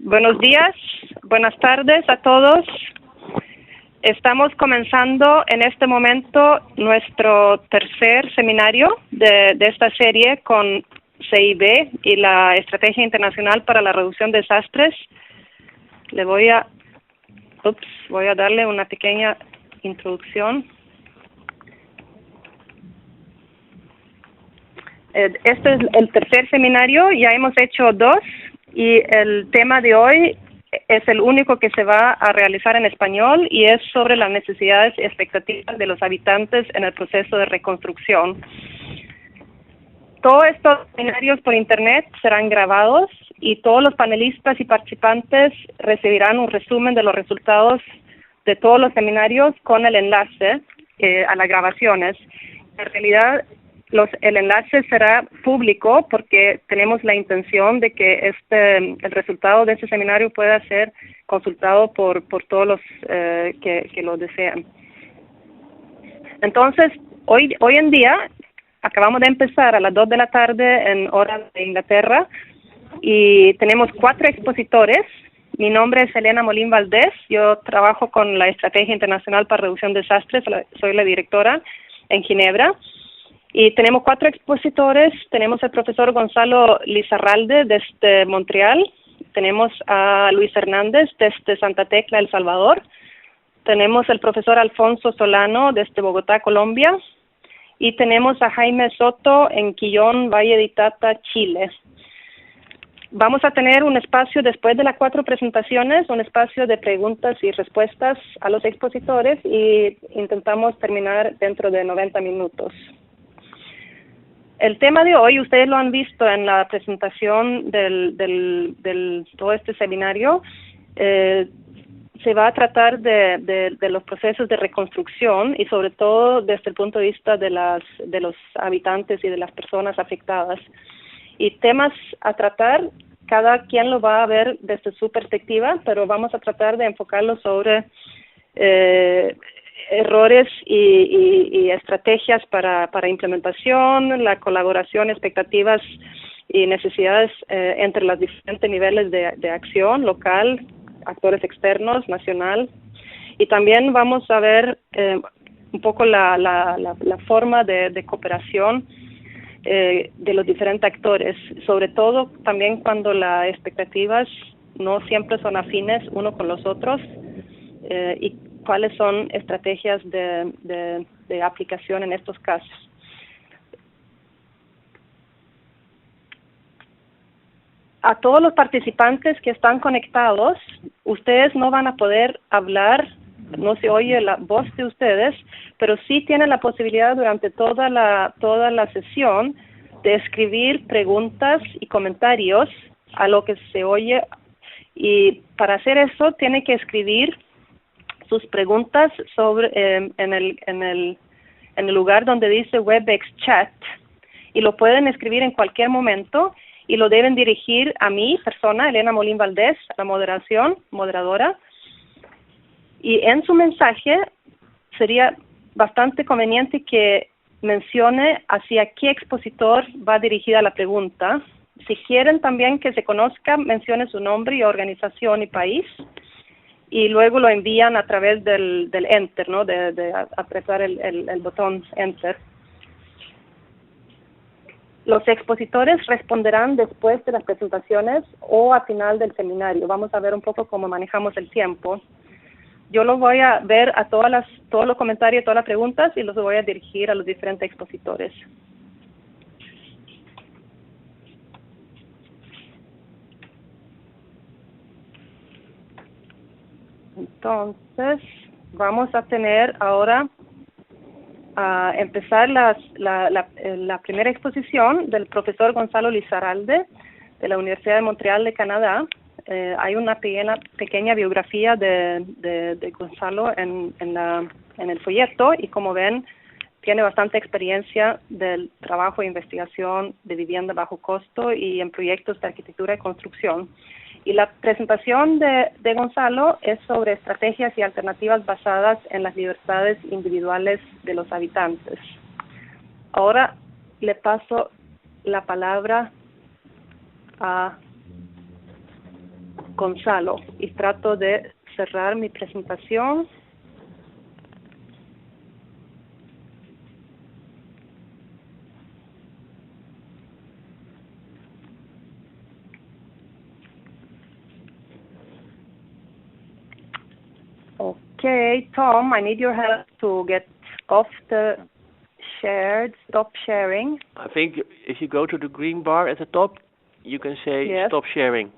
Buenos días, buenas tardes a todos. Estamos comenzando en este momento nuestro tercer seminario de esta serie con CIB y la Estrategia Internacional para la Reducción de Desastres. Voy a darle una pequeña introducción. Este es el tercer seminario, ya hemos hecho dos y el tema de hoy es el único que se va a realizar en español y es sobre las necesidades y expectativas de los habitantes en el proceso de reconstrucción. Todos estos seminarios por internet serán grabados y todos los panelistas y participantes recibirán un resumen de los resultados de todos los seminarios con el enlace a las grabaciones. En realidad, el enlace será público porque tenemos la intención de que el resultado de este seminario pueda ser consultado por todos los que lo desean. Entonces, hoy en día, acabamos de empezar a las 2 de la tarde en hora de Inglaterra y tenemos 4 expositores. Mi nombre es Elena Molín Valdés, yo trabajo con la Estrategia Internacional para Reducción de Desastres, soy la directora en Ginebra. Y tenemos 4 expositores, tenemos al profesor Gonzalo Lizarralde desde Montreal, tenemos a Luis Hernández desde Santa Tecla, El Salvador, tenemos al profesor Alfonso Solano desde Bogotá, Colombia, y tenemos a Jaime Soto en Quillón, Valle de Itata, Chile. Vamos a tener un espacio después de las 4 presentaciones, un espacio de preguntas y respuestas a los expositores y intentamos terminar dentro de 90 minutos. El tema de hoy, ustedes lo han visto en la presentación del todo este seminario, se va a tratar de los procesos de reconstrucción y sobre todo desde el punto de vista de los habitantes y de las personas afectadas. Y temas a tratar, cada quien lo va a ver desde su perspectiva, pero vamos a tratar de enfocarlo sobre errores y estrategias para implementación, la colaboración, expectativas y necesidades entre los diferentes niveles de acción local, actores externos, nacional, y también vamos a ver un poco la forma de cooperación de los diferentes actores, sobre todo también cuando las expectativas no siempre son afines uno con los otros y cuáles son estrategias de aplicación en estos casos. A todos los participantes que están conectados, ustedes no van a poder hablar, no se oye la voz de ustedes, pero sí tienen la posibilidad durante toda la sesión de escribir preguntas y comentarios a lo que se oye, y para hacer eso tienen que escribir sus preguntas sobre en el lugar donde dice WebEx Chat, y lo pueden escribir en cualquier momento y lo deben dirigir a mi persona, Elena Molín Valdés, la moderadora, y en su mensaje sería bastante conveniente que mencione hacia qué expositor va dirigida la pregunta. Si quieren también que se conozca, mencione su nombre y organización y país, y luego lo envían a través del Enter, ¿no? de apretar el botón Enter. Los expositores responderán después de las presentaciones o a final del seminario. Vamos a ver un poco cómo manejamos el tiempo. Yo los voy a ver a todos los comentarios, todas las preguntas, y los voy a dirigir a los diferentes expositores. Entonces, vamos a tener ahora a empezar la primera exposición del profesor Gonzalo Lizarralde de la Universidad de Montreal de Canadá. Hay una pequeña biografía de Gonzalo en el folleto, y como ven, tiene bastante experiencia del trabajo e investigación de vivienda bajo costo y en proyectos de arquitectura y construcción. Y la presentación de Gonzalo es sobre estrategias y alternativas basadas en las libertades individuales de los habitantes. Ahora le paso la palabra a Gonzalo y trato de cerrar mi presentación. Okay, Tom, I need your help to get off the stop sharing. I think if you go to the green bar at the top, you can say yes. Stop sharing.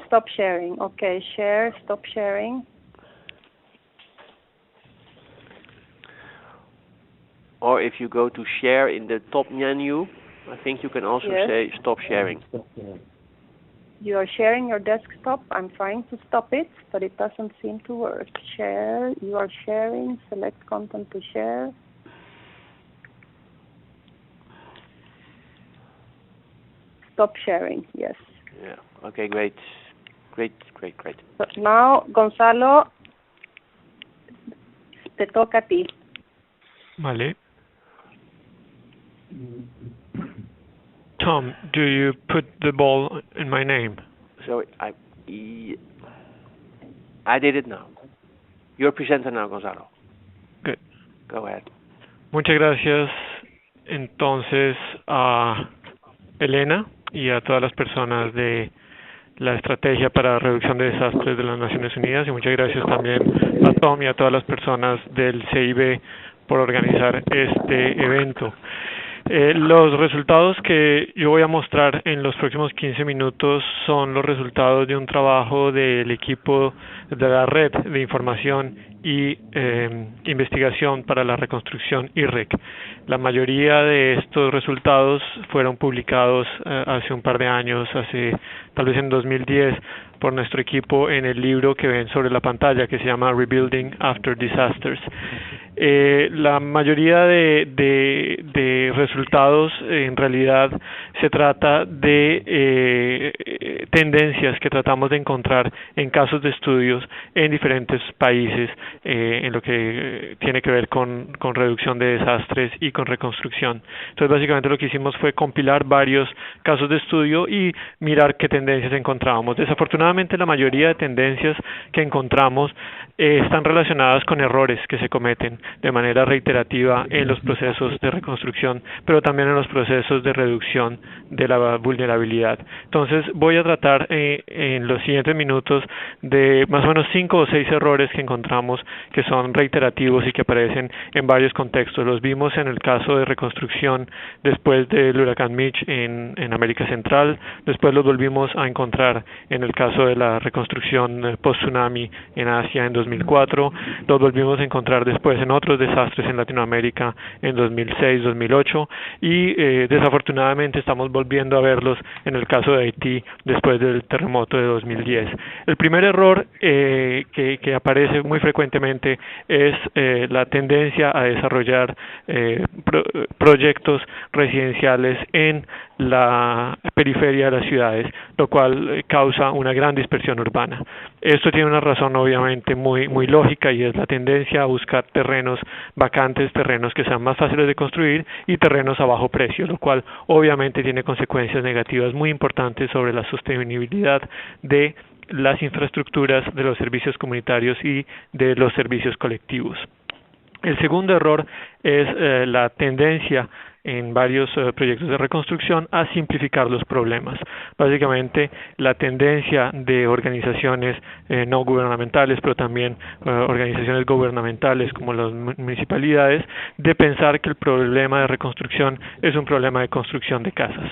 Stop sharing. Okay, share, stop sharing. Or if you go to share in the top menu, I think you can also yes. say stop sharing. You are sharing your desktop. I'm trying to stop it, but it doesn't seem to work. Share, you are sharing, select content to share. Stop sharing, yes. Yeah, okay, great. So now, Gonzalo, te toca a ti. Vale. Tom, do you put the ball in my name? So I did it now. You're presenter now, Gonzalo. Good. Go ahead. Muchas gracias entonces a Elena y a todas las personas de la Estrategia para Reducción de Desastres de las Naciones Unidas, y muchas gracias también a Tom y a todas las personas del CIB por organizar este evento. Los resultados que yo voy a mostrar en los próximos 15 minutos son los resultados de un trabajo del equipo de la Red de Información y Investigación para la Reconstrucción IRREC. La mayoría de estos resultados fueron publicados hace un par de años, tal vez en 2010, por nuestro equipo en el libro que ven sobre la pantalla, que se llama Rebuilding After Disasters. La mayoría de resultados en realidad se trata de tendencias que tratamos de encontrar en casos de estudios en diferentes países en lo que tiene que ver con reducción de desastres y con reconstrucción. Entonces básicamente lo que hicimos fue compilar varios casos de estudio y mirar qué tendencias encontrábamos. Desafortunadamente la mayoría de tendencias que encontramos están relacionadas con errores que se cometen de manera reiterativa en los procesos de reconstrucción, pero también en los procesos de reducción de la vulnerabilidad. Entonces voy a tratar en los siguientes minutos de más o menos 5 o 6 errores que encontramos que son reiterativos y que aparecen en varios contextos. Los vimos en el caso de reconstrucción después del huracán Mitch en América Central, después los volvimos a encontrar en el caso de la reconstrucción post-tsunami en Asia en 2004, los volvimos a encontrar después en otros desastres en Latinoamérica en 2006, 2008 y desafortunadamente estamos volviendo a verlos en el caso de Haití después del terremoto de 2010. El primer error que aparece muy frecuentemente es la tendencia a desarrollar proyectos residenciales en la periferia de las ciudades, lo cual causa una gran dispersión urbana. Esto tiene una razón obviamente muy lógica, y es la tendencia a buscar terrenos vacantes, terrenos que sean más fáciles de construir y terrenos a bajo precio, lo cual obviamente tiene consecuencias negativas muy importantes sobre la sostenibilidad de las infraestructuras, de los servicios comunitarios y de los servicios colectivos. El segundo error es la tendencia en varios proyectos de reconstrucción a simplificar los problemas. Básicamente, la tendencia de organizaciones no gubernamentales, pero también organizaciones gubernamentales como las municipalidades, de pensar que el problema de reconstrucción es un problema de construcción de casas.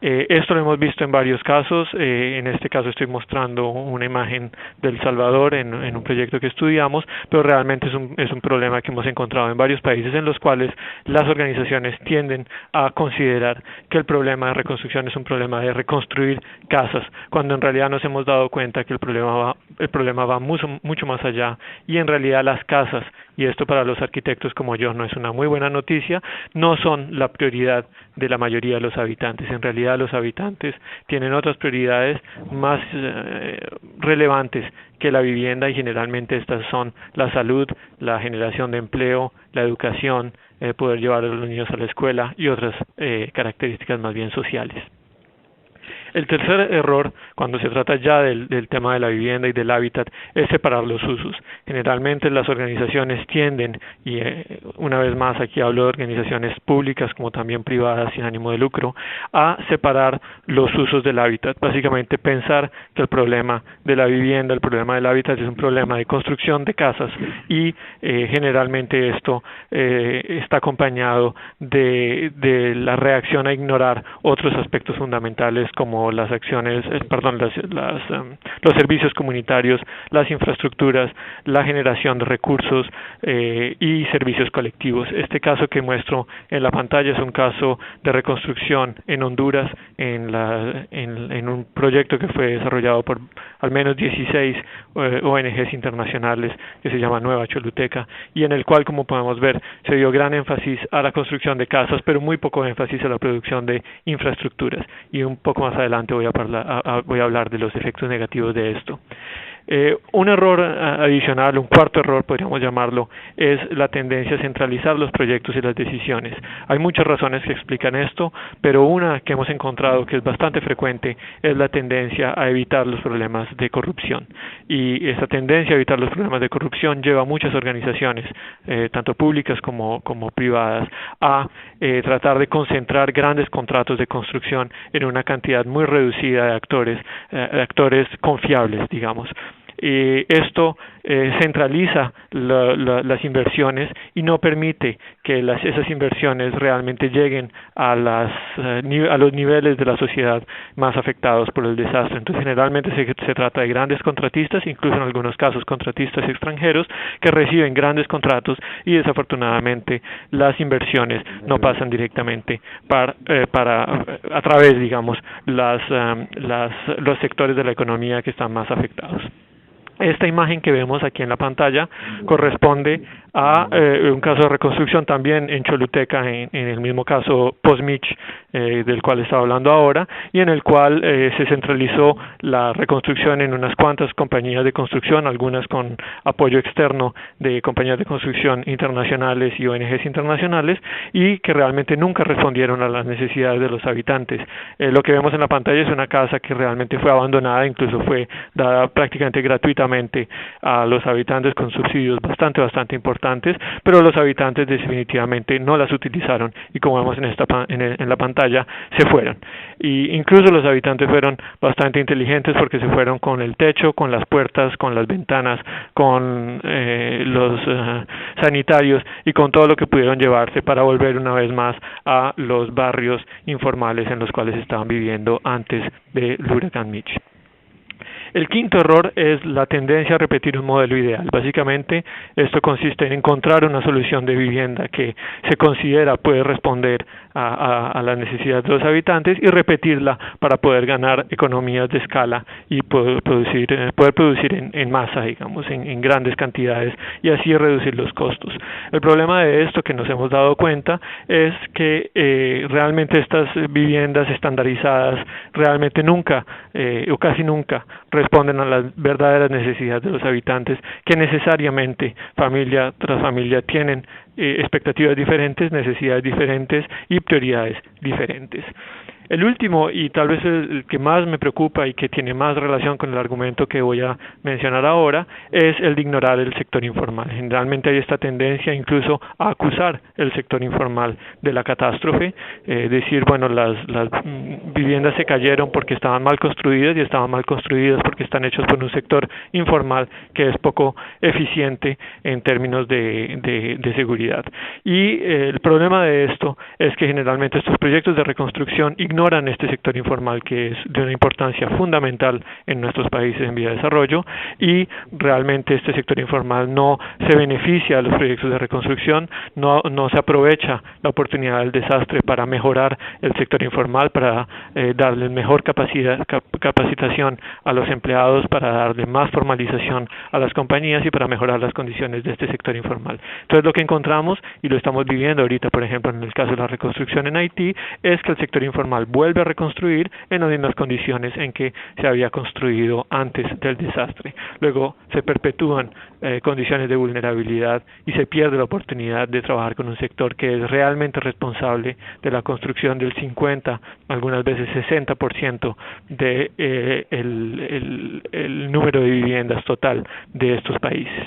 Esto lo hemos visto en varios casos. En este caso estoy mostrando una imagen de El Salvador en un proyecto que estudiamos, pero realmente es un problema que hemos encontrado en varios países en los cuales las organizaciones tienden a considerar que el problema de reconstrucción es un problema de reconstruir casas, cuando en realidad nos hemos dado cuenta que el problema va mucho más allá, y en realidad las casas, y esto para los arquitectos como yo no es una muy buena noticia, no son la prioridad de la mayoría de los habitantes. En realidad los habitantes tienen otras prioridades más relevantes que la vivienda, y generalmente estas son la salud, la generación de empleo, la educación, poder llevar a los niños a la escuela y otras características más bien sociales. El tercer error, cuando se trata ya del tema de la vivienda y del hábitat, es separar los usos. Generalmente las organizaciones tienden, y una vez más aquí hablo de organizaciones públicas como también privadas sin ánimo de lucro, a separar los usos del hábitat. Básicamente pensar que el problema de la vivienda, el problema del hábitat es un problema de construcción de casas y generalmente esto está acompañado de la reacción a ignorar otros aspectos fundamentales como las acciones, los servicios comunitarios, las infraestructuras, la generación de recursos y servicios colectivos. Este caso que muestro en la pantalla es un caso de reconstrucción en Honduras en un proyecto que fue desarrollado por al menos 16 ONGs internacionales que se llama Nueva Choluteca y en el cual, como podemos ver, se dio gran énfasis a la construcción de casas, pero muy poco énfasis a la producción de infraestructuras. Y un poco más adelante voy a hablar de los efectos negativos de esto. Un error adicional, un cuarto error podríamos llamarlo, es la tendencia a centralizar los proyectos y las decisiones. Hay muchas razones que explican esto, pero una que hemos encontrado que es bastante frecuente es la tendencia a evitar los problemas de corrupción. Y esa tendencia a evitar los problemas de corrupción lleva a muchas organizaciones, tanto públicas como privadas, a tratar de concentrar grandes contratos de construcción en una cantidad muy reducida de actores confiables, digamos. Esto centraliza las inversiones y no permite que esas inversiones realmente lleguen a los niveles de la sociedad más afectados por el desastre. Entonces generalmente se trata de grandes contratistas, incluso en algunos casos contratistas extranjeros que reciben grandes contratos y desafortunadamente las inversiones no pasan directamente a través, digamos, los sectores de la economía que están más afectados. Esta imagen que vemos aquí en la pantalla corresponde a un caso de reconstrucción también en Choluteca, en el mismo caso Post-Mitch del cual estaba hablando ahora, y en el cual se centralizó la reconstrucción en unas cuantas compañías de construcción, algunas con apoyo externo de compañías de construcción internacionales y ONGs internacionales, y que realmente nunca respondieron a las necesidades de los habitantes. Lo que vemos en la pantalla es una casa que realmente fue abandonada, incluso fue dada prácticamente gratuitamente a los habitantes con subsidios bastante importantes, pero los habitantes definitivamente no las utilizaron y como vemos en la pantalla se fueron. Y incluso los habitantes fueron bastante inteligentes porque se fueron con el techo, con las puertas, con las ventanas, con los sanitarios y con todo lo que pudieron llevarse para volver una vez más a los barrios informales en los cuales estaban viviendo antes del huracán Mitch. El quinto error es la tendencia a repetir un modelo ideal. Básicamente, esto consiste en encontrar una solución de vivienda que se considera puede responder a las necesidades de los habitantes y repetirla para poder ganar economías de escala y poder producir en masa, digamos, en grandes cantidades y así reducir los costos. El problema de esto que nos hemos dado cuenta es que realmente estas viviendas estandarizadas realmente nunca o casi nunca responden a las verdaderas necesidades de los habitantes, que necesariamente familia tras familia tienen expectativas diferentes, necesidades diferentes y prioridades diferentes. El último, y tal vez el que más me preocupa y que tiene más relación con el argumento que voy a mencionar ahora, es el de ignorar el sector informal. Generalmente hay esta tendencia incluso a acusar el sector informal de la catástrofe, decir, bueno, las viviendas se cayeron porque estaban mal construidas y estaban mal construidas porque están hechas por un sector informal que es poco eficiente en términos de seguridad. Y el problema de esto es que generalmente estos proyectos de reconstrucción ignoran este sector informal que es de una importancia fundamental en nuestros países en vía de desarrollo y realmente este sector informal no se beneficia de los proyectos de reconstrucción, no se aprovecha la oportunidad del desastre para mejorar el sector informal, para darle mejor capacitación a los empleados, para darle más formalización a las compañías y para mejorar las condiciones de este sector informal. Entonces lo que encontramos y lo estamos viviendo ahorita, por ejemplo, en el caso de la reconstrucción en Haití, es que el sector informal cual vuelve a reconstruir en las mismas condiciones en que se había construido antes del desastre. Luego se perpetúan condiciones de vulnerabilidad y se pierde la oportunidad de trabajar con un sector que es realmente responsable de la construcción del 50, algunas veces 60% de el número de viviendas total de estos países.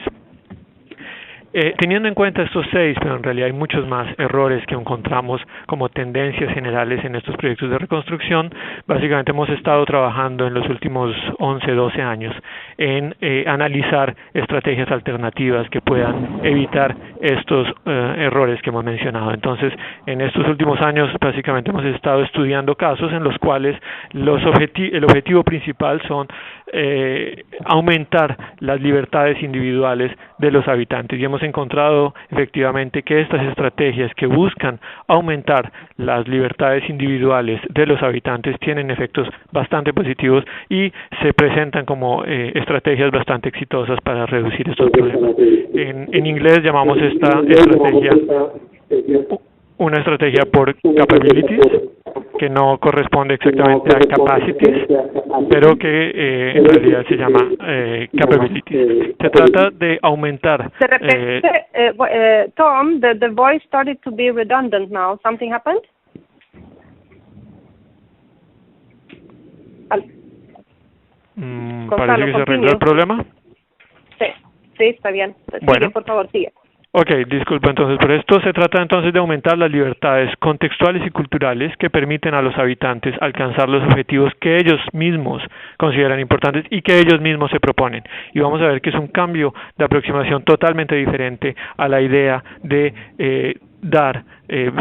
Teniendo en cuenta estos 6, pero en realidad hay muchos más errores que encontramos como tendencias generales en estos proyectos de reconstrucción, básicamente hemos estado trabajando en los últimos 11, 12 años en analizar estrategias alternativas que puedan evitar estos errores que hemos mencionado. Entonces, en estos últimos años, básicamente hemos estado estudiando casos en los cuales el objetivo principal son aumentar las libertades individuales de los habitantes, y hemos encontrado efectivamente que estas estrategias que buscan aumentar las libertades individuales de los habitantes tienen efectos bastante positivos y se presentan como estrategias bastante exitosas para reducir estos problemas. En inglés llamamos esta estrategia una estrategia por capabilities, que no corresponde exactamente a capacities, pero que en realidad se llama capabilities. Se trata de aumentar. Tom, the voice started to be redundant now. Something happened? Parece que se arregló el problema. Sí, está bien. Bueno. Sigue, por favor, sigue. Ok, disculpa entonces por esto. Se trata entonces de aumentar las libertades contextuales y culturales que permiten a los habitantes alcanzar los objetivos que ellos mismos consideran importantes y que ellos mismos se proponen. Y vamos a ver que es un cambio de aproximación totalmente diferente a la idea de dar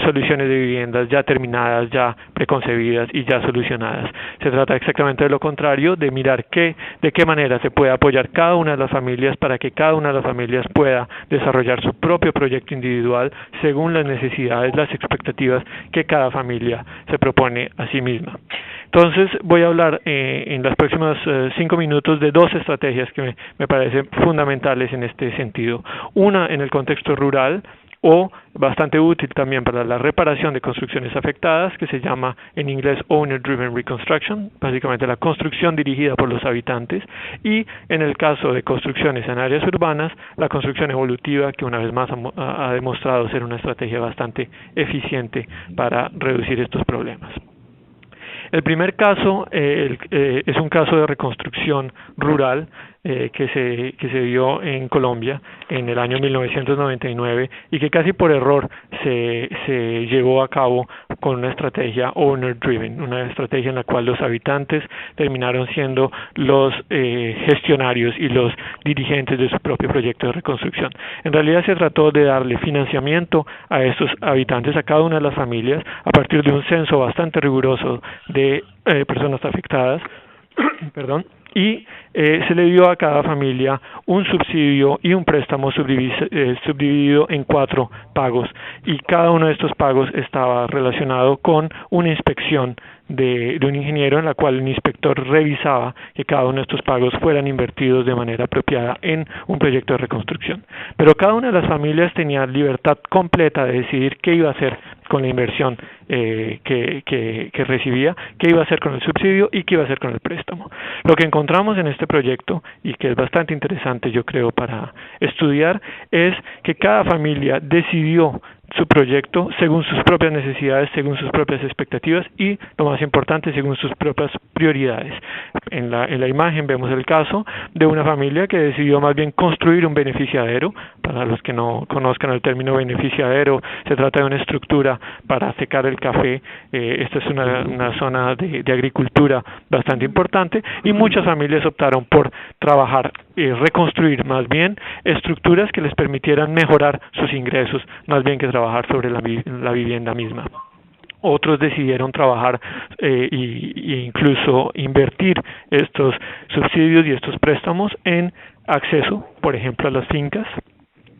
soluciones de viviendas ya terminadas, ya preconcebidas y ya solucionadas. Se trata exactamente de lo contrario, de mirar de qué manera se puede apoyar cada una de las familias para que cada una de las familias pueda desarrollar su propio proyecto individual según las necesidades, las expectativas que cada familia se propone a sí misma. Entonces voy a hablar en las próximas 5 minutos de 2 estrategias que me parecen fundamentales en este sentido. Una en el contexto rural, o bastante útil también para la reparación de construcciones afectadas, que se llama en inglés Owner Driven Reconstruction, básicamente la construcción dirigida por los habitantes, y en el caso de construcciones en áreas urbanas, la construcción evolutiva, que una vez más ha demostrado ser una estrategia bastante eficiente para reducir estos problemas. El primer caso es un caso de reconstrucción rural que se dio en Colombia en el año 1999 y que casi por error se llevó a cabo con una estrategia owner driven, una estrategia en la cual los habitantes terminaron siendo los gestionarios y los dirigentes de su propio proyecto de reconstrucción. En realidad se trató de darle financiamiento a estos habitantes, a cada una de las familias, a partir de un censo bastante riguroso de personas afectadas, perdón, y se le dio a cada familia un subsidio y un préstamo subdividido en 4 pagos, y cada uno de estos pagos estaba relacionado con una inspección de un ingeniero en la cual el inspector revisaba que cada uno de estos pagos fueran invertidos de manera apropiada en un proyecto de reconstrucción. Pero cada una de las familias tenía libertad completa de decidir qué iba a hacer con la inversión que recibía, qué iba a hacer con el subsidio y qué iba a hacer con el préstamo. Lo que encontramos en este proyecto, y que es bastante interesante yo creo para estudiar, es que cada familia decidió su proyecto según sus propias necesidades, según sus propias expectativas y, lo más importante, según sus propias prioridades. En la imagen vemos el caso de una familia que decidió más bien construir un beneficiadero. Para los que no conozcan el término beneficiadero, se trata de una estructura para secar el café. Esta es una zona de agricultura bastante importante, y muchas familias optaron por trabajar, reconstruir más bien estructuras que les permitieran mejorar sus ingresos, más bien que trabajar sobre la vivienda misma. Otros decidieron trabajar e incluso invertir estos subsidios y estos préstamos en acceso, por ejemplo, a las fincas.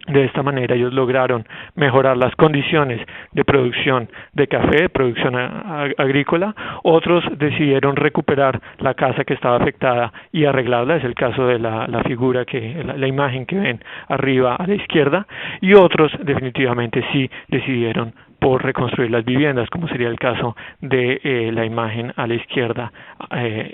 De esta manera ellos lograron mejorar las condiciones de producción de café, producción agrícola. Otros decidieron recuperar la casa que estaba afectada y arreglarla, es el caso de la figura la imagen que ven arriba a la izquierda, y otros definitivamente sí decidieron por reconstruir las viviendas, como sería el caso de la imagen a la izquierda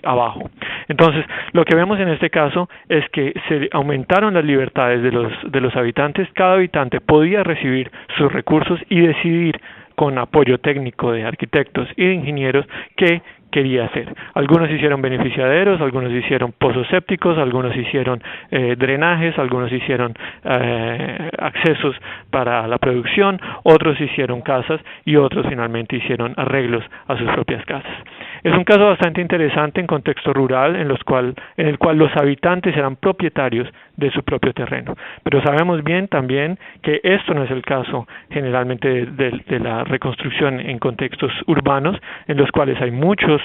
abajo. Entonces, lo que vemos en este caso es que se aumentaron las libertades de los habitantes. Cada habitante podía recibir sus recursos y decidir con apoyo técnico de arquitectos y de ingenieros qué quería hacer. Algunos hicieron beneficiaderos, algunos hicieron pozos sépticos, algunos hicieron drenajes, algunos hicieron accesos para la producción, otros hicieron casas y otros finalmente hicieron arreglos a sus propias casas. Es un caso bastante interesante en contexto rural en el cual los habitantes eran propietarios de su propio terreno. Pero sabemos bien también que esto no es el caso generalmente de la reconstrucción en contextos urbanos, en los cuales hay muchas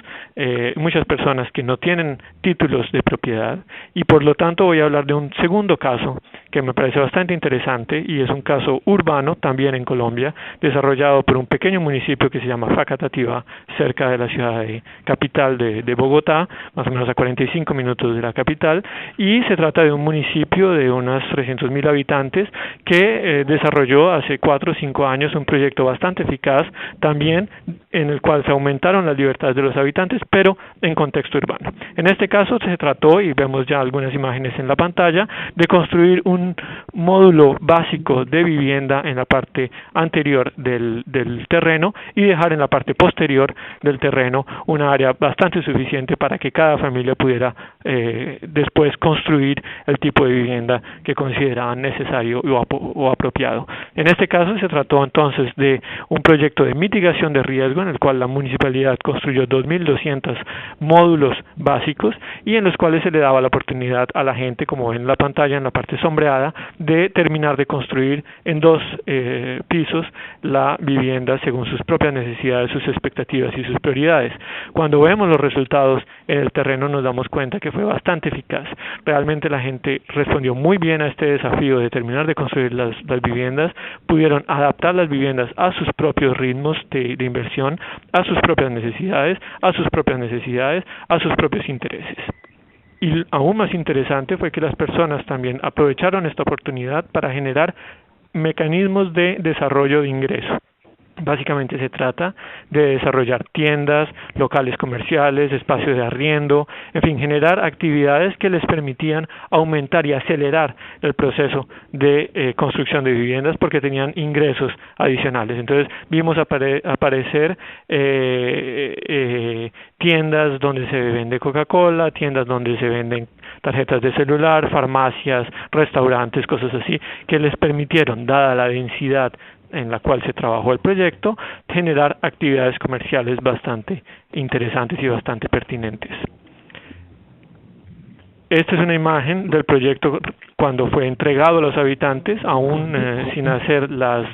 personas que no tienen títulos de propiedad, y por lo tanto voy a hablar de un segundo caso que me parece bastante interesante, y es un caso urbano también en Colombia, desarrollado por un pequeño municipio que se llama Facatativá, cerca de la ciudad capital de Bogotá, más o menos a 45 minutos de la capital, y se trata de un municipio de unos 300.000 habitantes que desarrolló hace 4 o 5 años un proyecto bastante eficaz también, en el cual se aumentaron las libertades de los habitantes, pero en contexto urbano. En este caso se trató, y vemos ya algunas imágenes en la pantalla, de construir un módulo básico de vivienda en la parte anterior del terreno y dejar en la parte posterior del terreno una área bastante suficiente para que cada familia pudiera después construir el tipo de vivienda que consideraban necesario o apropiado. En este caso se trató entonces de un proyecto de mitigación de riesgo en el cual la municipalidad construyó 2.200 módulos básicos y en los cuales se le daba la oportunidad a la gente, como ven en la pantalla en la parte sombreada, de terminar de construir en 2 pisos la vivienda según sus propias necesidades, sus expectativas y sus prioridades. Cuando vemos los resultados en el terreno nos damos cuenta que fue bastante eficaz. Realmente la gente respondió muy bien a este desafío de terminar de construir las viviendas, pudieron adaptar las viviendas a sus propios ritmos de inversión, a sus propias necesidades, a sus propios intereses. Y aún más interesante fue que las personas también aprovecharon esta oportunidad para generar mecanismos de desarrollo de ingreso. Básicamente se trata de desarrollar tiendas, locales comerciales, espacios de arriendo, en fin, generar actividades que les permitían aumentar y acelerar el proceso de construcción de viviendas porque tenían ingresos adicionales. Entonces vimos aparecer tiendas donde se vende Coca-Cola, tiendas donde se venden tarjetas de celular, farmacias, restaurantes, cosas así, que les permitieron, dada la densidad en la cual se trabajó el proyecto, generar actividades comerciales bastante interesantes y bastante pertinentes. Esta es una imagen del proyecto cuando fue entregado a los habitantes, aún sin hacer las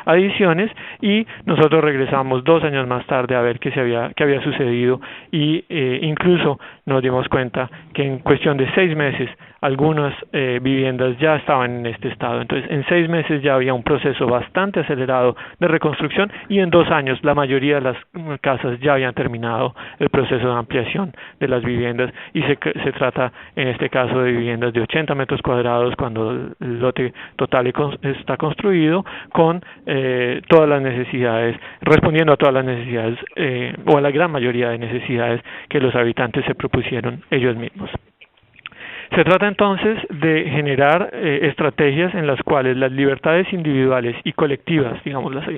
adiciones, y nosotros regresamos 2 años más tarde a ver qué había sucedido, y incluso nos dimos cuenta que en cuestión de 6 meses algunas viviendas ya estaban en este estado. Entonces en 6 meses ya había un proceso bastante acelerado de reconstrucción, y en 2 años la mayoría de las casas ya habían terminado el proceso de ampliación de las viviendas, y se trata en este caso de viviendas de 80 metros cuadrados cuando el lote total está construido, con todas las necesidades, respondiendo a todas las necesidades o a la gran mayoría de necesidades que los habitantes se propusieron ellos mismos. Se trata entonces de generar estrategias en las cuales las libertades individuales y colectivas, digamos las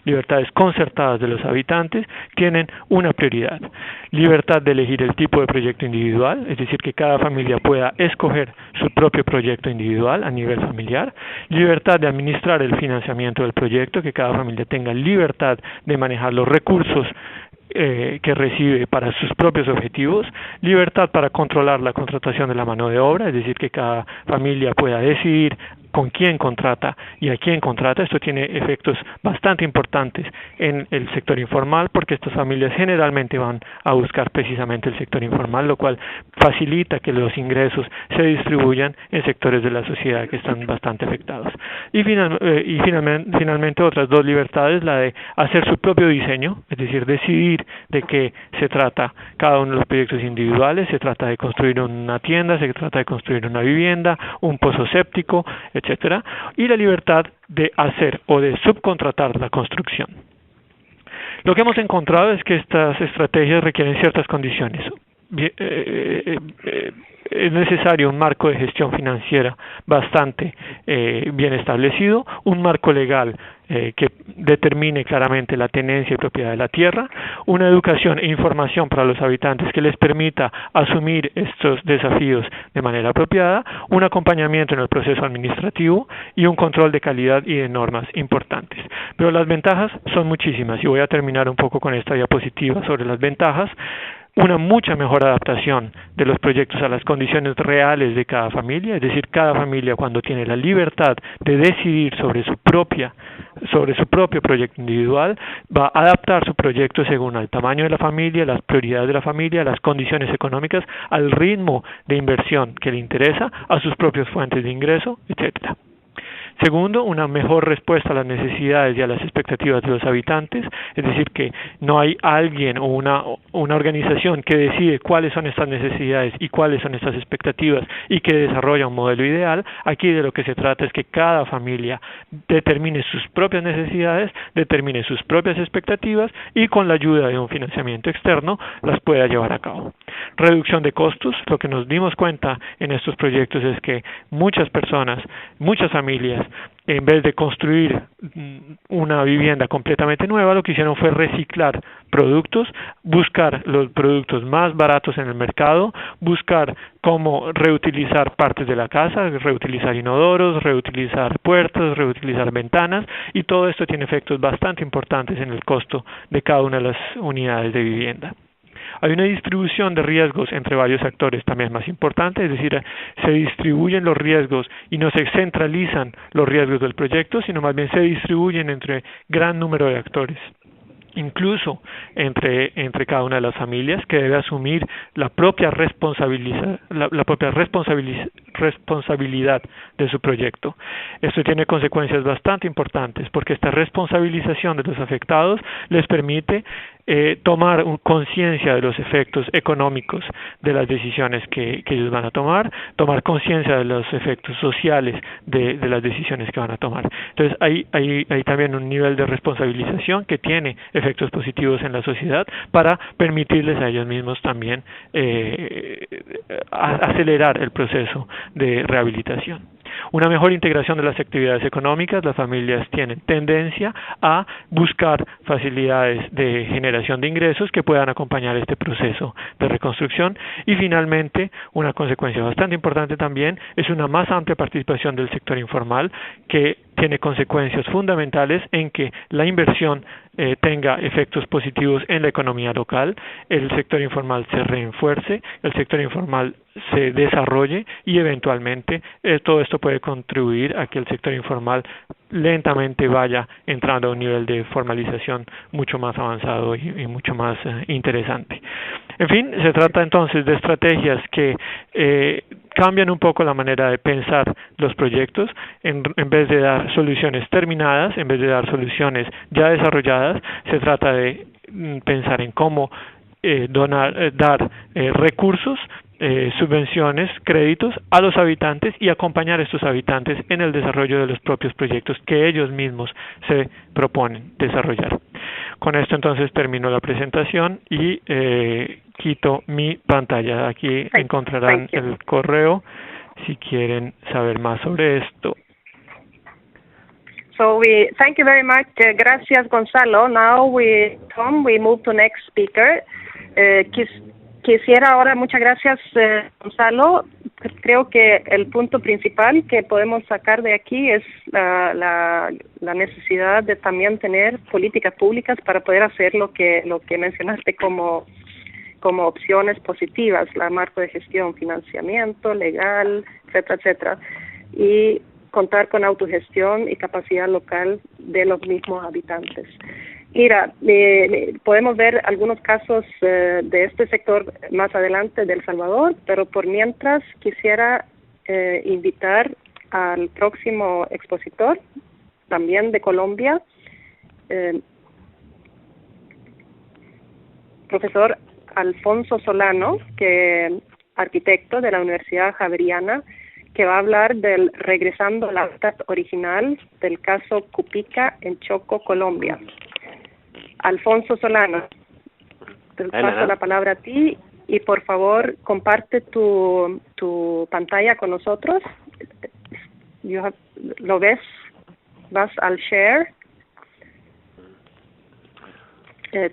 libertades concertadas de los habitantes, tienen una prioridad: libertad de elegir el tipo de proyecto individual, es decir, que cada familia pueda escoger su propio proyecto individual a nivel familiar; libertad de administrar el financiamiento del proyecto, que cada familia tenga libertad de manejar los recursos que recibe para sus propios objetivos; libertad para controlar la contratación de la mano de obra, es decir, que cada familia pueda decidir con quién contrata y a quién contrata. Esto tiene efectos bastante importantes en el sector informal, porque estas familias generalmente van a buscar precisamente el sector informal, lo cual facilita que los ingresos se distribuyan en sectores de la sociedad que están bastante afectados. Y finalmente otras 2 libertades: la de hacer su propio diseño, es decir, decidir de qué se trata cada uno de los proyectos individuales. Se trata de construir una tienda, se trata de construir una vivienda, un pozo séptico, etcétera, y la libertad de hacer o de subcontratar la construcción. Lo que hemos encontrado es que estas estrategias requieren ciertas condiciones. Es necesario un marco de gestión financiera bastante bien establecido, un marco legal que determine claramente la tenencia y propiedad de la tierra, una educación e información para los habitantes que les permita asumir estos desafíos de manera apropiada, un acompañamiento en el proceso administrativo y un control de calidad y de normas importantes. Pero las ventajas son muchísimas y voy a terminar un poco con esta diapositiva sobre las ventajas. Una mucha mejor adaptación de los proyectos a las condiciones reales de cada familia, es decir, cada familia cuando tiene la libertad de decidir sobre su propio proyecto individual, va a adaptar su proyecto según el tamaño de la familia, las prioridades de la familia, las condiciones económicas, al ritmo de inversión que le interesa, a sus propias fuentes de ingreso, etcétera. Segundo, una mejor respuesta a las necesidades y a las expectativas de los habitantes, es decir, que no hay alguien o una organización que decide cuáles son estas necesidades y cuáles son estas expectativas y que desarrolla un modelo ideal. Aquí de lo que se trata es que cada familia determine sus propias necesidades, determine sus propias expectativas y con la ayuda de un financiamiento externo las pueda llevar a cabo. Reducción de costos. Lo que nos dimos cuenta en estos proyectos es que muchas personas, muchas familias, en vez de construir una vivienda completamente nueva, lo que hicieron fue reciclar productos, buscar los productos más baratos en el mercado, buscar cómo reutilizar partes de la casa, reutilizar inodoros, reutilizar puertas, reutilizar ventanas, y todo esto tiene efectos bastante importantes en el costo de cada una de las unidades de vivienda. Hay una distribución de riesgos entre varios actores también más importante, es decir, se distribuyen los riesgos y no se centralizan los riesgos del proyecto, sino más bien se distribuyen entre gran número de actores, incluso entre cada una de las familias, que debe asumir la propia responsabilidad de su proyecto. Esto tiene consecuencias bastante importantes porque esta responsabilización de los afectados les permite tomar conciencia de los efectos económicos de las decisiones que ellos van a tomar conciencia de los efectos sociales de las decisiones que van a tomar. Entonces hay también un nivel de responsabilización que tiene efectos positivos en la sociedad para permitirles a ellos mismos también acelerar el proceso de rehabilitación. Una mejor integración de las actividades económicas. Las familias tienen tendencia a buscar facilidades de generación de ingresos que puedan acompañar este proceso de reconstrucción. Y finalmente, una consecuencia bastante importante también es una más amplia participación del sector informal, que tiene consecuencias fundamentales en que la inversión tenga efectos positivos en la economía local, el sector informal se refuerce, el sector informal se desarrolle y eventualmente todo esto puede contribuir a que el sector informal lentamente vaya entrando a un nivel de formalización mucho más avanzado y mucho más interesante. En fin, se trata entonces de estrategias que cambian un poco la manera de pensar los proyectos. En vez de dar soluciones terminadas, en vez de dar soluciones ya desarrolladas, se trata de pensar en cómo dar recursos, subvenciones, créditos a los habitantes y acompañar a estos habitantes en el desarrollo de los propios proyectos que ellos mismos se proponen desarrollar. Con esto entonces termino la presentación y quito mi pantalla. Aquí encontrarán el correo si quieren saber más sobre esto. So we thank you very much. Gracias, Gonzalo. Now we move to next speaker. Quisiera ahora, muchas gracias, Gonzalo. Creo que el punto principal que podemos sacar de aquí es la necesidad de también tener políticas públicas para poder hacer lo que mencionaste como opciones positivas, la marco de gestión, financiamiento legal, etcétera, etcétera, y contar con autogestión y capacidad local de los mismos habitantes. Mira, podemos ver algunos casos de este sector más adelante de El Salvador, pero por mientras quisiera invitar al próximo expositor, también de Colombia, profesor Alfonso Solano, arquitecto de la Universidad Javeriana, que va a hablar del regresando al hábitat original del caso Cupica en Choco, Colombia. Alfonso Solano, te paso la palabra a ti y por favor comparte tu pantalla con nosotros. ¿Lo ves? Vas al share.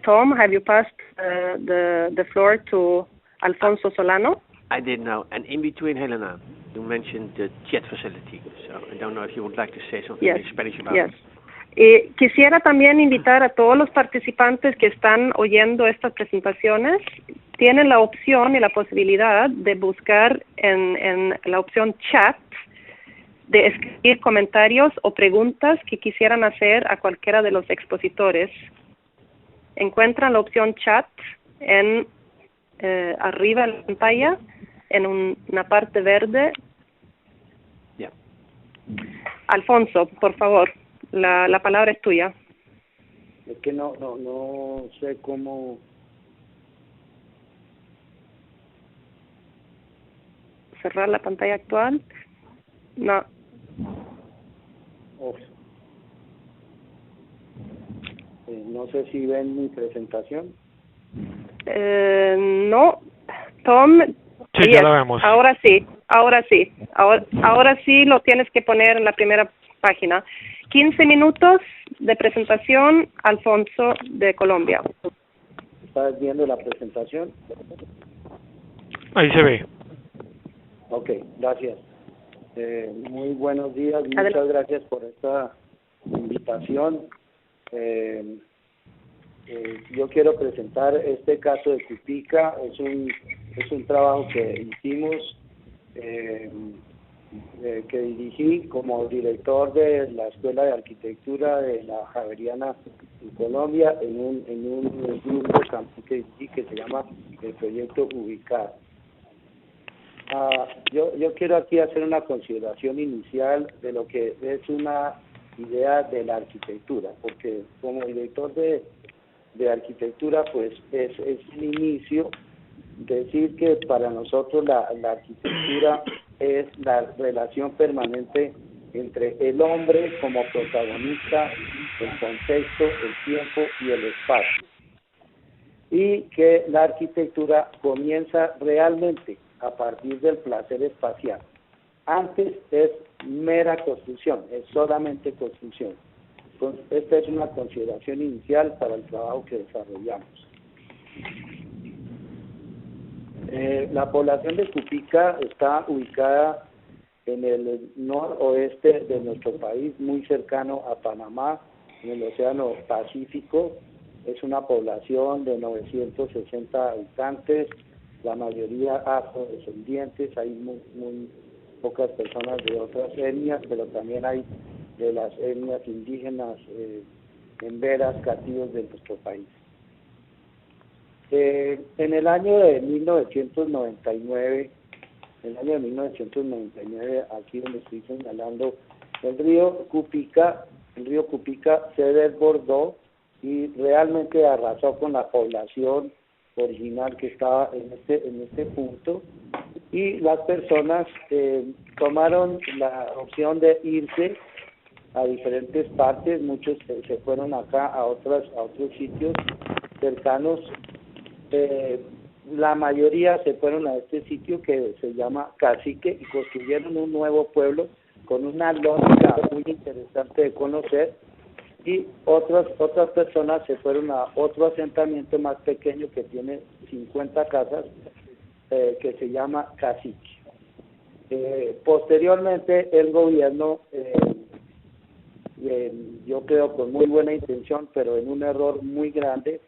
Tom, have you passed the floor to Alfonso Solano? I did now. And in between, Helena, you mentioned the chat facility. So I don't know if you would like to say something in Spanish about it. Quisiera también invitar a todos los participantes que están oyendo estas presentaciones. Tienen la opción y la posibilidad de buscar en la opción chat, de escribir comentarios o preguntas que quisieran hacer a cualquiera de los expositores. Encuentran la opción chat en arriba en la pantalla, en una parte verde. Yeah. Alfonso, por favor, la palabra es tuya. Es que no sé cómo. Cerrar la pantalla actual. No. No sé si ven mi presentación. No. Tom. Sí, ya lo vemos. Ahora sí lo tienes que poner en la primera página. 15 minutos de presentación, Alfonso de Colombia. ¿Estás viendo la presentación? Ahí se ve. Ok, gracias. Muy buenos días, muchas gracias por esta invitación. Yo quiero presentar este caso de Cupica. Es un trabajo que hicimos, que dirigí como director de la Escuela de Arquitectura de la Javeriana en Colombia, en un grupo que dirigí que se llama el Proyecto Ubicar. Yo quiero aquí hacer una consideración inicial de lo que es una idea de la arquitectura, porque como director de arquitectura, pues es el inicio decir que para nosotros la arquitectura es la relación permanente entre el hombre como protagonista, el contexto, el tiempo y el espacio, y que la arquitectura comienza realmente a partir del placer espacial. Antes es mera construcción, es solamente construcción. Entonces, esta es una consideración inicial para el trabajo que desarrollamos. La población de Cupica está ubicada en el noroeste de nuestro país, muy cercano a Panamá, en el Océano Pacífico. Es una población de 960 habitantes, la mayoría afrodescendientes. Hay muy pocas personas de otras etnias, pero también hay de las etnias indígenas, emberas, cativos de nuestro país. En el año de 1999, aquí donde estoy señalando, el río Cupica se desbordó y realmente arrasó con la población original que estaba en este punto, y las personas tomaron la opción de irse a diferentes partes. Muchos se fueron acá a otros sitios cercanos. La mayoría se fueron a este sitio que se llama Cacique y construyeron un nuevo pueblo con una lógica muy interesante de conocer, y otras personas se fueron a otro asentamiento más pequeño que tiene 50 casas, que se llama Cacique. Posteriormente el gobierno, yo creo con muy buena intención, pero en un error muy grande,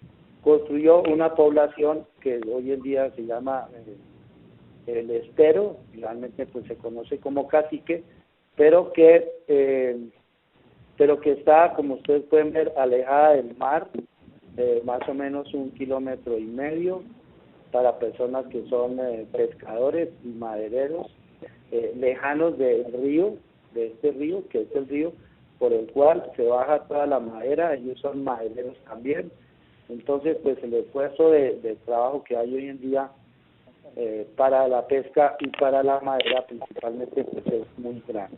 construyó una población que hoy en día se llama el Estero, realmente pues se conoce como Cacique, pero que está, como ustedes pueden ver, alejada del mar, más o menos 1,5 kilómetros para personas que son pescadores y madereros, lejanos del río, de este río, que es el río por el cual se baja toda la madera. Ellos son madereros también. Entonces, pues el esfuerzo de trabajo que hay hoy en día para la pesca y para la madera principalmente, pues es muy grande.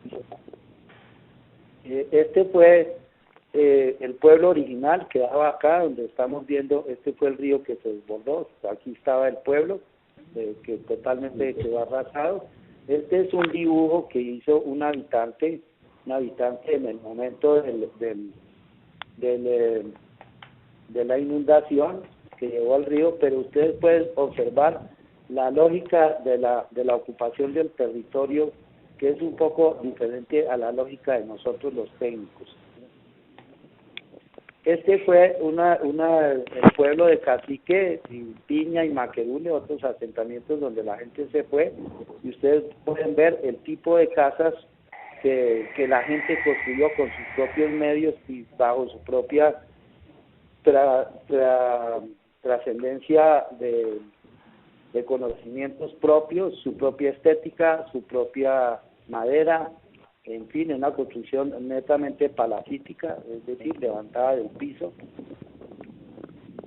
Este fue el pueblo original, quedaba acá donde estamos viendo. Este fue el río que se desbordó, aquí estaba el pueblo que totalmente quedó arrasado. Este es un dibujo que hizo un habitante en el momento de la inundación que llevó al río, pero ustedes pueden observar la lógica de la ocupación del territorio, que es un poco diferente a la lógica de nosotros los técnicos. Este fue el pueblo de Cacique, y Piña y Maquerule, otros asentamientos donde la gente se fue, y ustedes pueden ver el tipo de casas que la gente construyó con sus propios medios y bajo su propia trascendencia de conocimientos propios, su propia estética, su propia madera, en fin, una construcción netamente palafítica, es decir, levantada del piso.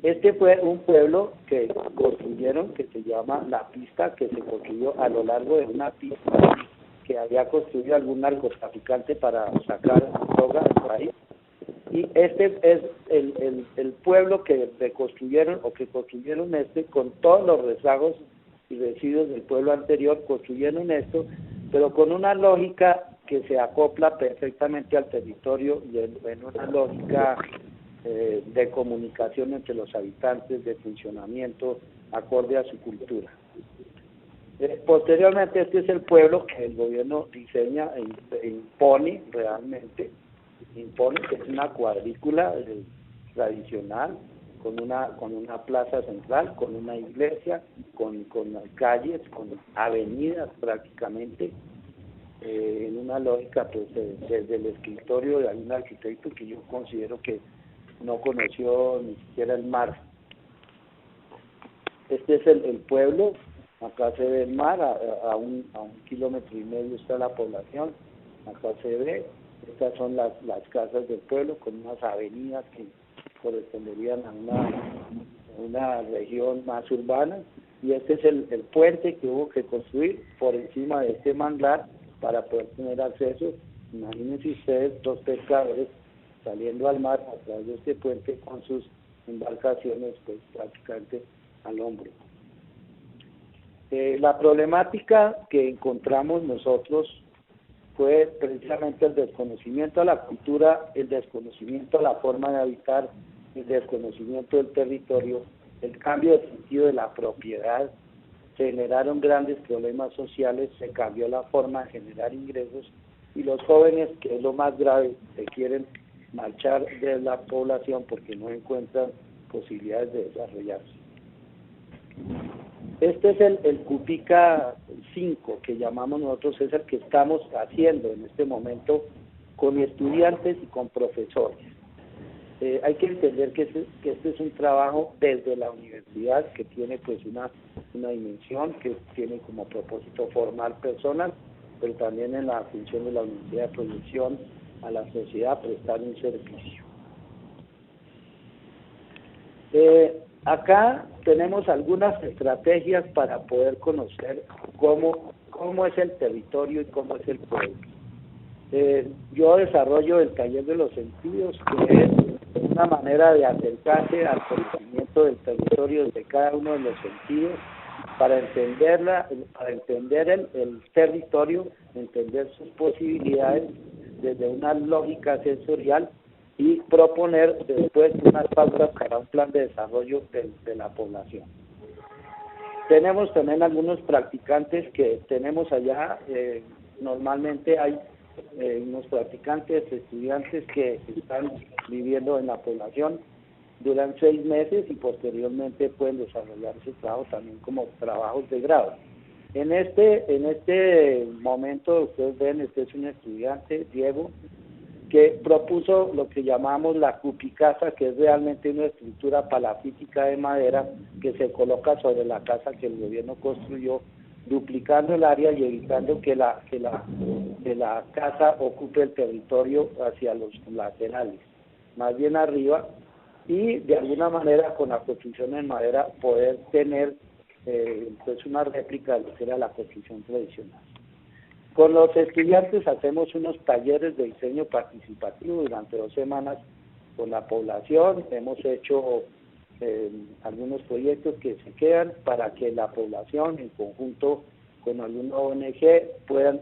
Este fue un pueblo que construyeron, que se llama La Pista, que se construyó a lo largo de una pista que había construido algún narcotraficante para sacar droga del país. Y este es el pueblo que reconstruyeron, o que construyeron con todos los rezagos y residuos del pueblo anterior, construyeron esto, pero con una lógica que se acopla perfectamente al territorio y en una lógica de comunicación entre los habitantes, de funcionamiento acorde a su cultura. Posteriormente, este es el pueblo que el gobierno diseña e impone realmente, que es una cuadrícula tradicional, con una plaza central, con una iglesia, con calles, con avenidas prácticamente, en una lógica pues desde el escritorio de algún arquitecto que yo considero que no conoció ni siquiera el mar. Este es el pueblo. Acá se ve el mar, a un kilómetro y medio está la población, acá se ve. Estas son las casas del pueblo, con unas avenidas que corresponderían a una región más urbana, y este es el puente que hubo que construir por encima de este manglar para poder tener acceso. Imagínense ustedes, dos pescadores saliendo al mar a través de este puente con sus embarcaciones pues prácticamente al hombro. La problemática que encontramos nosotros fue precisamente el desconocimiento a la cultura, el desconocimiento a la forma de habitar, el desconocimiento del territorio, el cambio de sentido de la propiedad. Se generaron grandes problemas sociales, se cambió la forma de generar ingresos, y los jóvenes, que es lo más grave, se quieren marchar de la población porque no encuentran posibilidades de desarrollarse. Este es el Cupica 5, que llamamos nosotros, es el que estamos haciendo en este momento con estudiantes y con profesores. Hay que entender que este es un trabajo desde la universidad, que tiene pues una dimensión, que tiene como propósito formar personas, pero también en la función de la universidad de proyección a la sociedad, prestar un servicio. Acá tenemos algunas estrategias para poder conocer cómo es el territorio y cómo es el pueblo. Yo desarrollo el taller de los sentidos, que es una manera de acercarse al conocimiento del territorio desde cada uno de los sentidos, para entender el territorio, entender sus posibilidades desde una lógica sensorial, y proponer después unas pautas para un plan de desarrollo de la población. Tenemos también algunos practicantes que tenemos allá. Normalmente hay unos practicantes, estudiantes que están viviendo en la población, duran 6 meses y posteriormente pueden desarrollar su trabajo también como trabajos de grado. En este momento, ustedes ven, este es un estudiante, Diego, que propuso lo que llamamos la cupicasa, que es realmente una estructura palafítica de madera que se coloca sobre la casa que el gobierno construyó, duplicando el área y evitando que la casa ocupe el territorio hacia los laterales, más bien arriba, y de alguna manera con la construcción en madera poder tener pues una réplica de lo que era la construcción tradicional. Con los estudiantes hacemos unos talleres de diseño participativo durante 2 semanas con la población. Hemos hecho algunos proyectos que se quedan para que la población en conjunto con alguna ONG puedan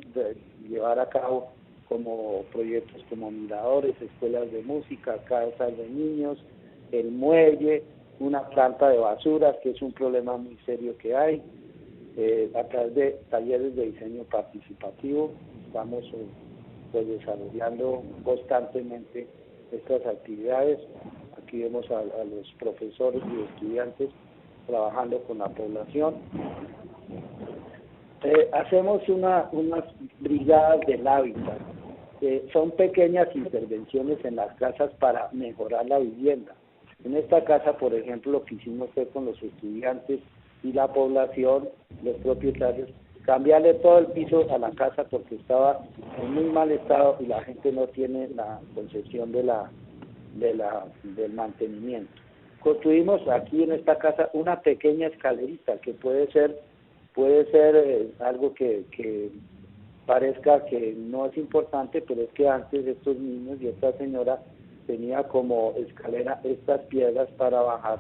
llevar a cabo como proyectos como miradores, escuelas de música, casas de niños, el muelle, una planta de basuras, que es un problema muy serio que hay. A través de talleres de diseño participativo estamos pues desarrollando constantemente estas actividades. Aquí vemos a los profesores y estudiantes trabajando con la población. Hacemos unas brigadas del hábitat. Son pequeñas intervenciones en las casas para mejorar la vivienda. En esta casa, por ejemplo, lo que hicimos fue con los estudiantes y la población, los propietarios, cambiarle todo el piso a la casa porque estaba en muy mal estado y la gente no tiene la concepción del mantenimiento. Construimos aquí en esta casa una pequeña escalerita que puede ser algo que parezca que no es importante, pero es que antes estos niños y esta señora tenía como escalera estas piedras para bajar.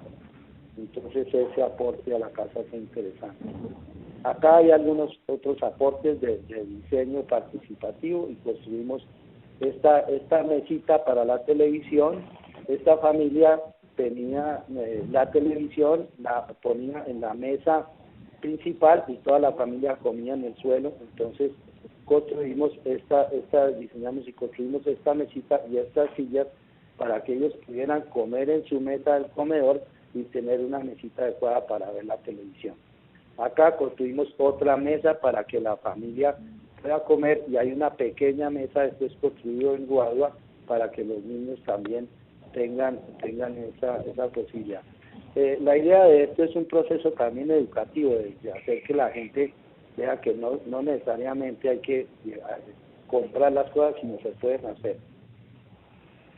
Entonces ese aporte a la casa es interesante. Acá hay algunos otros aportes de diseño participativo y construimos esta mesita para la televisión. Esta familia tenía la televisión, la ponía en la mesa principal y toda la familia comía en el suelo. Entonces diseñamos y construimos esta mesita y estas sillas para que ellos pudieran comer en su mesa del comedor y tener una mesita adecuada para ver la televisión. Acá construimos otra mesa para que la familia pueda comer y hay una pequeña mesa, esto es construido en Guadua, para que los niños también tengan esa posibilidad. La idea de esto es un proceso también educativo, de hacer que la gente vea que no necesariamente hay que comprar las cosas, sino se pueden hacer.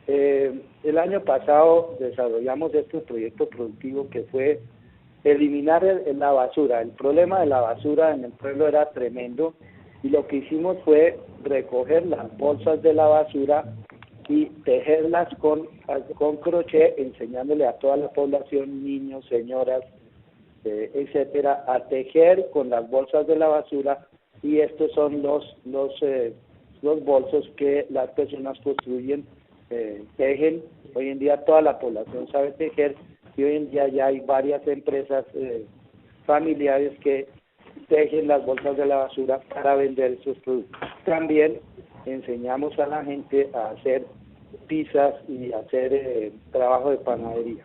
El año pasado desarrollamos este proyecto productivo que fue eliminar la basura. El problema de la basura en el pueblo era tremendo y lo que hicimos fue recoger las bolsas de la basura y tejerlas con crochet, enseñándole a toda la población, niños, señoras, etcétera, a tejer con las bolsas de la basura, y estos son los bolsos que las personas construyen, tejen. Hoy en día toda la población sabe tejer y hoy en día ya hay varias empresas familiares que tejen las bolsas de la basura para vender esos productos. También enseñamos a la gente a hacer pizzas y hacer trabajo de panadería.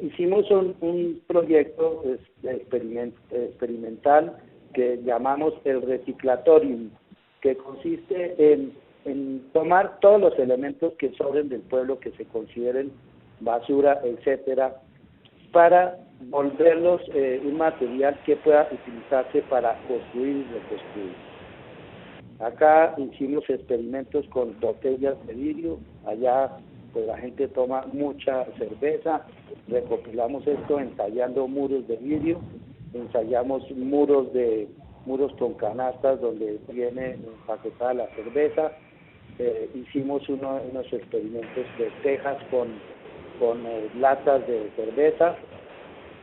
Hicimos un proyecto experimental que llamamos el Reciclatorium, que consiste en tomar todos los elementos que sobren del pueblo, que se consideren basura, etcétera, para volverlos un material que pueda utilizarse para construir y reconstruir. Acá hicimos experimentos con botellas de vidrio. Allá pues la gente toma mucha cerveza. Recopilamos esto ensayando muros de vidrio, ensayamos muros con canastas donde viene empaquetada la cerveza. Hicimos unos experimentos de tejas con latas de cerveza.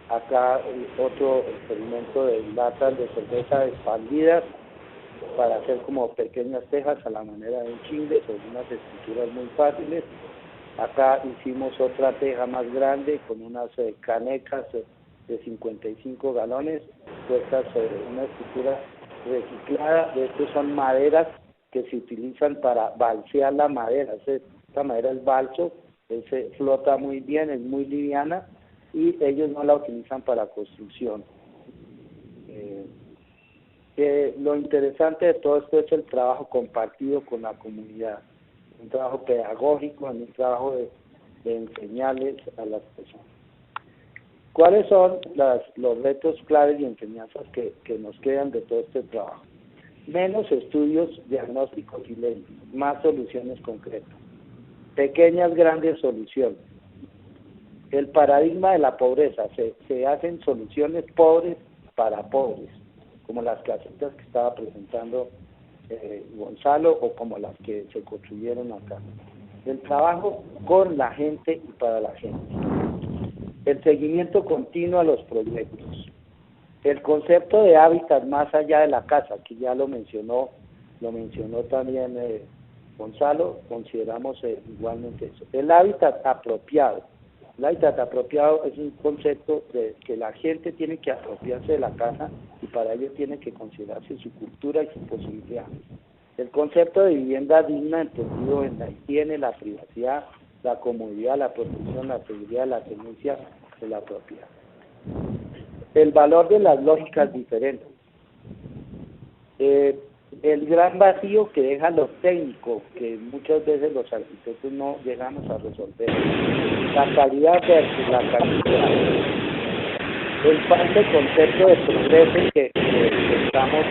Acá otro experimento de latas de cerveza expandidas para hacer como pequeñas tejas a la manera de un chingle, con unas estructuras muy fáciles. Acá hicimos otra teja más grande con unas canecas de 55 galones puestas sobre una estructura reciclada. Estos son maderas que se utilizan para balsear la madera. Esta madera es balso, se flota muy bien, es muy liviana y ellos no la utilizan para construcción. Lo interesante de todo esto es el trabajo compartido con la comunidad, un trabajo pedagógico, un trabajo de enseñarles a las personas. ¿Cuáles son los retos claves y enseñanzas que nos quedan de todo este trabajo? Menos estudios diagnósticos y leyes, más soluciones concretas. Pequeñas, grandes soluciones. el paradigma de la pobreza, se hacen soluciones pobres para pobres, como las casitas que estaba presentando Gonzalo, o como las que se construyeron acá. El trabajo con la gente y para la gente. El seguimiento continuo a los proyectos. El concepto de hábitat más allá de la casa, que ya lo mencionó también Gonzalo, consideramos igualmente eso. El hábitat apropiado. El hábitat apropiado es un concepto de que la gente tiene que apropiarse de la casa y para ello tiene que considerarse su cultura y sus posibilidades. El concepto de vivienda digna entendido en la higiene, la privacidad, la comodidad, la protección, la seguridad, la tenencia de la propiedad. El valor de las lógicas diferentes. El gran vacío que deja lo técnico, que muchas veces los arquitectos no llegamos a resolver. La calidad versus la cantidad. El falso concepto de progreso que estamos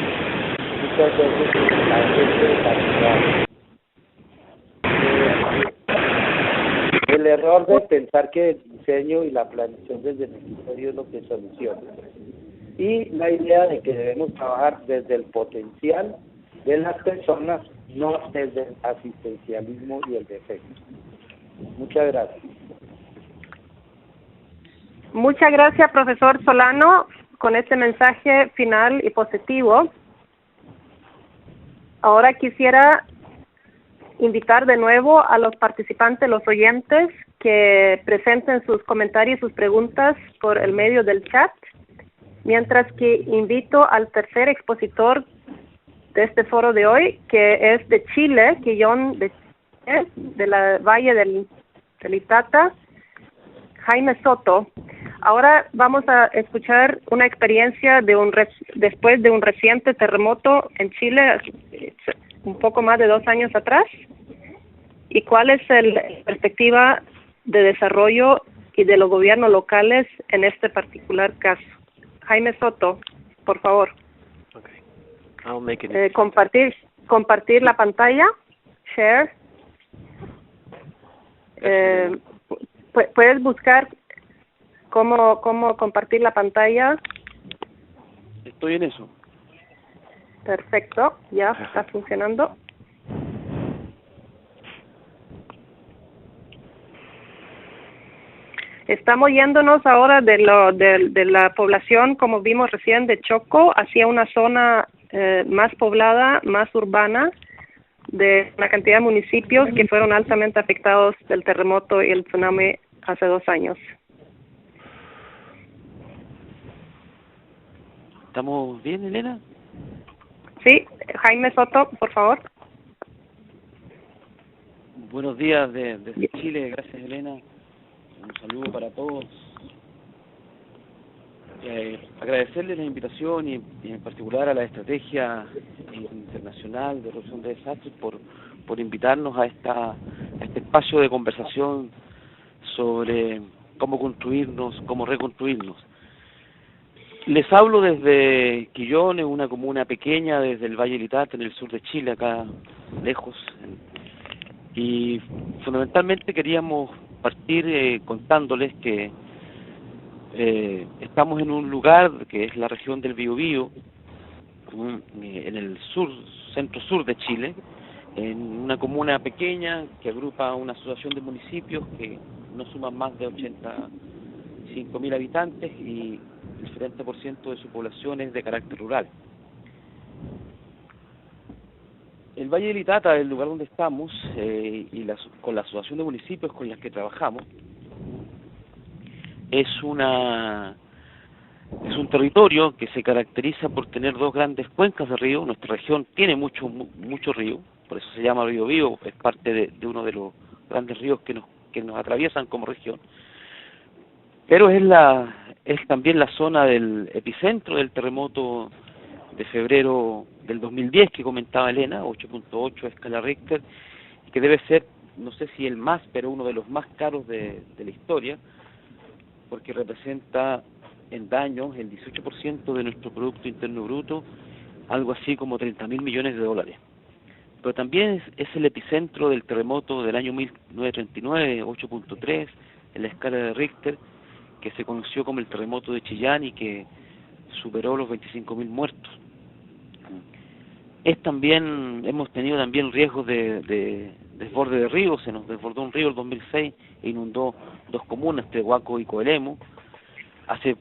muchas veces en la gente de calidad. El error de pensar que el diseño y la planeación desde el ministerio es lo que soluciona. Y la idea de que debemos trabajar desde el potencial de las personas, no desde el asistencialismo y el defecto. Muchas gracias. Muchas gracias, profesor Solano, con este mensaje final y positivo. Ahora quisiera invitar de nuevo a los participantes, los oyentes, que presenten sus comentarios, sus preguntas por el medio del chat, mientras que invito al tercer expositor de este foro de hoy, que es de Chile, Quillón de la Valle del Itata, Jaime Soto. Ahora vamos a escuchar una experiencia después de un reciente terremoto en Chile, un poco más de 2 años atrás, y cuál es la perspectiva de desarrollo y de los gobiernos locales en este particular caso. Jaime Soto, por favor. Okay. I'll make it compartir la pantalla, share. Puedes buscar cómo compartir la pantalla. Estoy en eso. Perfecto, ya está funcionando. Estamos yéndonos ahora de la población, como vimos recién, de Choco, hacia una zona más poblada, más urbana, de una cantidad de municipios que fueron altamente afectados del terremoto y el tsunami hace 2 años. ¿Estamos bien, Elena? Sí, Jaime Soto, por favor. Buenos días desde Chile, gracias, Elena. Un saludo para todos. Agradecerles la invitación y en particular a la Estrategia Internacional de Reducción de Desastres por invitarnos a este espacio de conversación sobre cómo construirnos, cómo reconstruirnos. Les hablo desde Quillón, una comuna pequeña desde el Valle del Itata, en el sur de Chile, acá lejos. Y fundamentalmente queríamos partir contándoles que estamos en un lugar que es la región del Biobío, en el centro-sur de Chile, en una comuna pequeña que agrupa una asociación de municipios que no suman más de 85.000 habitantes y el 70% de su población es de carácter rural. El Valle del Itata, el lugar donde estamos, con la asociación de municipios con las que trabajamos, es un territorio que se caracteriza por tener 2 grandes cuencas de río. Nuestra región tiene mucho río, por eso se llama Biobío, es parte de uno de los grandes ríos que nos atraviesan como región. Pero es también la zona del epicentro del terremoto de febrero del 2010 que comentaba Elena, 8.8 escala Richter, que debe ser, no sé si el más, pero uno de los más caros de la historia, porque representa en daños el 18% de nuestro Producto Interno Bruto, algo así como 30.000 millones de dólares. Pero también es el epicentro del terremoto del año 1939, 8.3, en la escala de Richter, que se conoció como el terremoto de Chillán y que superó los 25.000 muertos. Hemos tenido también riesgos de desborde de ríos. Se nos desbordó un río el 2006 e inundó 2 comunas, Tehuaco y Coelemu. Hace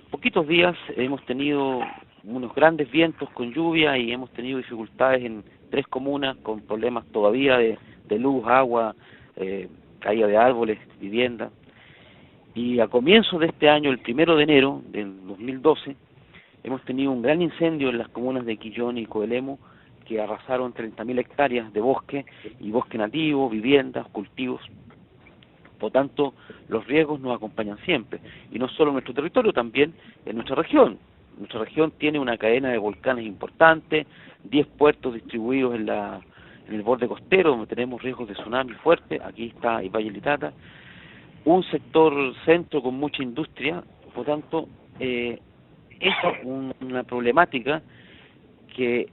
poquitos días hemos tenido unos grandes vientos con lluvia y hemos tenido dificultades en 3 comunas con problemas todavía de luz, agua, caída de árboles, vivienda. Y a comienzos de este año, el 1 de enero del 2012, hemos tenido un gran incendio en las comunas de Quillón y Coelemu que arrasaron 30.000 hectáreas de bosque y bosque nativo, viviendas, cultivos. Por tanto, los riesgos nos acompañan siempre, y no solo en nuestro territorio, también en nuestra región. Nuestra región tiene una cadena de volcanes importante, 10 puertos distribuidos en el borde costero, donde tenemos riesgos de tsunami fuerte. Aquí está Valle Litata, un sector centro con mucha industria. Por tanto, es una problemática que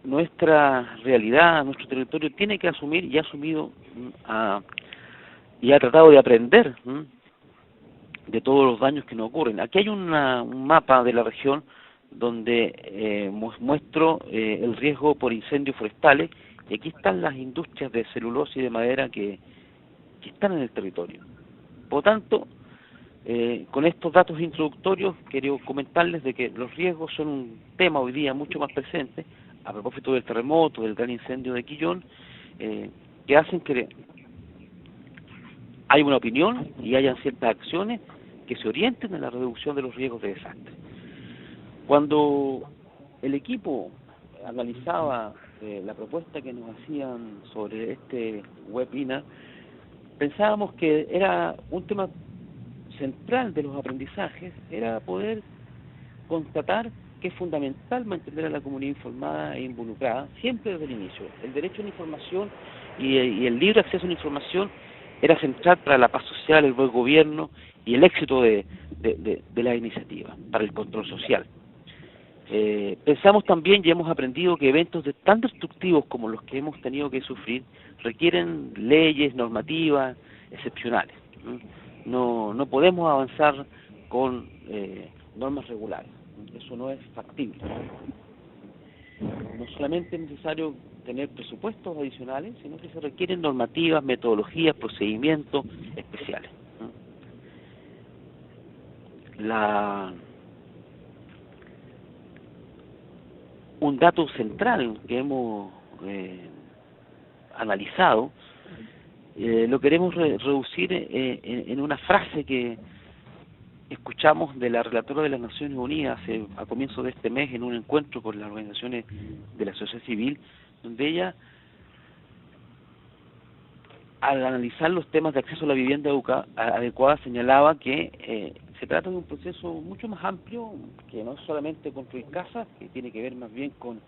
nuestra realidad, nuestro territorio tiene que asumir, y ha asumido y ha tratado de aprender de todos los daños que nos ocurren. Aquí hay un mapa de la región donde muestro el riesgo por incendios forestales, y aquí están las industrias de celulosa y de madera que están en el territorio. Por tanto, con estos datos introductorios quiero comentarles de que los riesgos son un tema hoy día mucho más presente, a propósito del terremoto, del gran incendio de Quillón, que hacen que hay una opinión y hayan ciertas acciones que se orienten en la reducción de los riesgos de desastre. Cuando el equipo analizaba la propuesta que nos hacían sobre este webinar, pensábamos que era un tema central de los aprendizajes, era poder constatar que es fundamental mantener a la comunidad informada e involucrada, siempre desde el inicio. El derecho a la información y el libre acceso a la información era central para la paz social, el buen gobierno y el éxito de la iniciativa, para el control social. Pensamos también y hemos aprendido que eventos tan destructivos como los que hemos tenido que sufrir requieren leyes, normativas excepcionales. No podemos avanzar con normas regulares. Eso no es factible. No solamente es necesario tener presupuestos adicionales, sino que se requieren normativas, metodologías, procedimientos especiales. Un dato central que hemos analizado, lo queremos reducir en una frase que escuchamos de la relatora de las Naciones Unidas a comienzos de este mes en un encuentro con las organizaciones de la sociedad civil, donde ella, al analizar los temas de acceso a la vivienda adecuada, señalaba que se trata de un proceso mucho más amplio, que no es solamente construir casas, que tiene que ver más bien con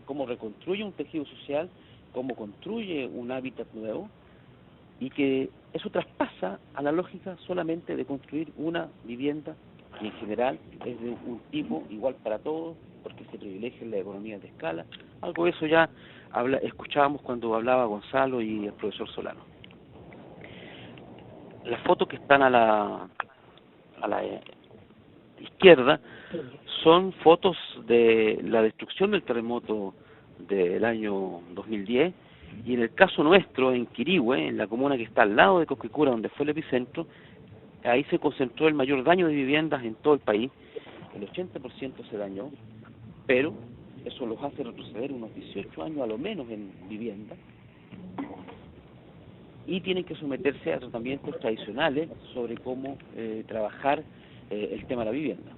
cómo reconstruye un tejido social, cómo construye un hábitat nuevo, y que eso traspasa a la lógica solamente de construir una vivienda, y en general es de un tipo igual para todos, porque se privilegia la economía de escala. Algo de eso ya escuchábamos cuando hablaba Gonzalo y el profesor Solano. Las fotos que están a la izquierda son fotos de la destrucción del terremoto del año 2010, y en el caso nuestro, en Quirihue, en la comuna que está al lado de Cosquicura, donde fue el epicentro, ahí se concentró el mayor daño de viviendas en todo el país. El 80% se dañó, pero eso los hace retroceder unos 18 años a lo menos en vivienda, y tienen que someterse a tratamientos tradicionales sobre cómo trabajar el tema de la vivienda.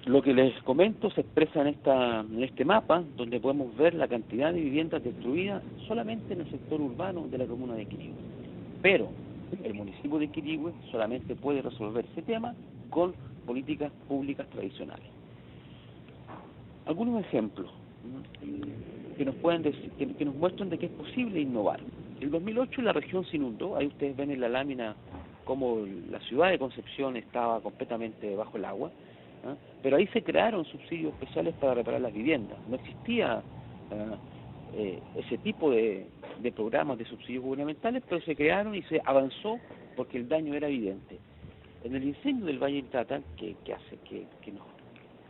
Lo que les comento se expresa en este mapa, donde podemos ver la cantidad de viviendas destruidas solamente en el sector urbano de la comuna de Quirihue. Pero el municipio de Quirihue solamente puede resolver ese tema con políticas públicas tradicionales. Algunos ejemplos que nos pueden decir, que nos muestran de que es posible innovar. En 2008 la región se inundó. Ahí ustedes ven en la lámina cómo la ciudad de Concepción estaba completamente bajo el agua, pero ahí se crearon subsidios especiales para reparar las viviendas. No existía ese tipo de programas de subsidios gubernamentales, pero se crearon y se avanzó porque el daño era evidente. En el incendio del Valle del Tata,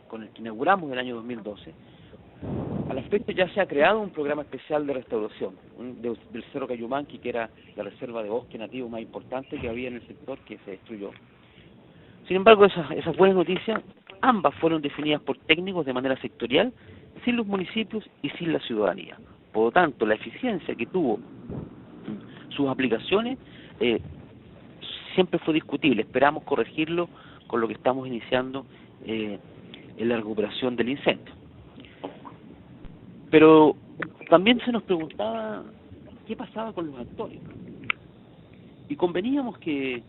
con el que inauguramos el año 2012, a la fecha ya se ha creado un programa especial de restauración del Cerro Cayumanqui, que era la reserva de bosque nativo más importante que había en el sector, que se destruyó. Sin embargo, esas buenas noticias, ambas fueron definidas por técnicos de manera sectorial, sin los municipios y sin la ciudadanía. Por lo tanto, la eficiencia que tuvo sus aplicaciones siempre fue discutible. Esperamos corregirlo con lo que estamos iniciando en la recuperación del incendio. Pero también se nos preguntaba qué pasaba con los actores. Y conveníamos que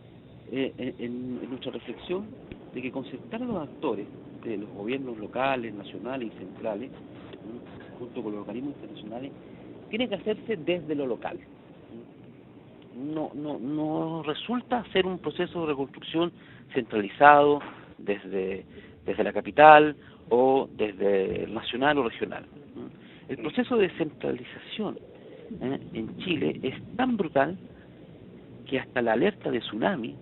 en nuestra reflexión de que concertar a los actores de los gobiernos locales, nacionales y centrales, junto con los organismos internacionales, tiene que hacerse desde lo local. No resulta ser un proceso de reconstrucción centralizado desde la capital o desde el nacional o regional. El proceso de centralización en Chile es tan brutal que hasta la alerta de tsunami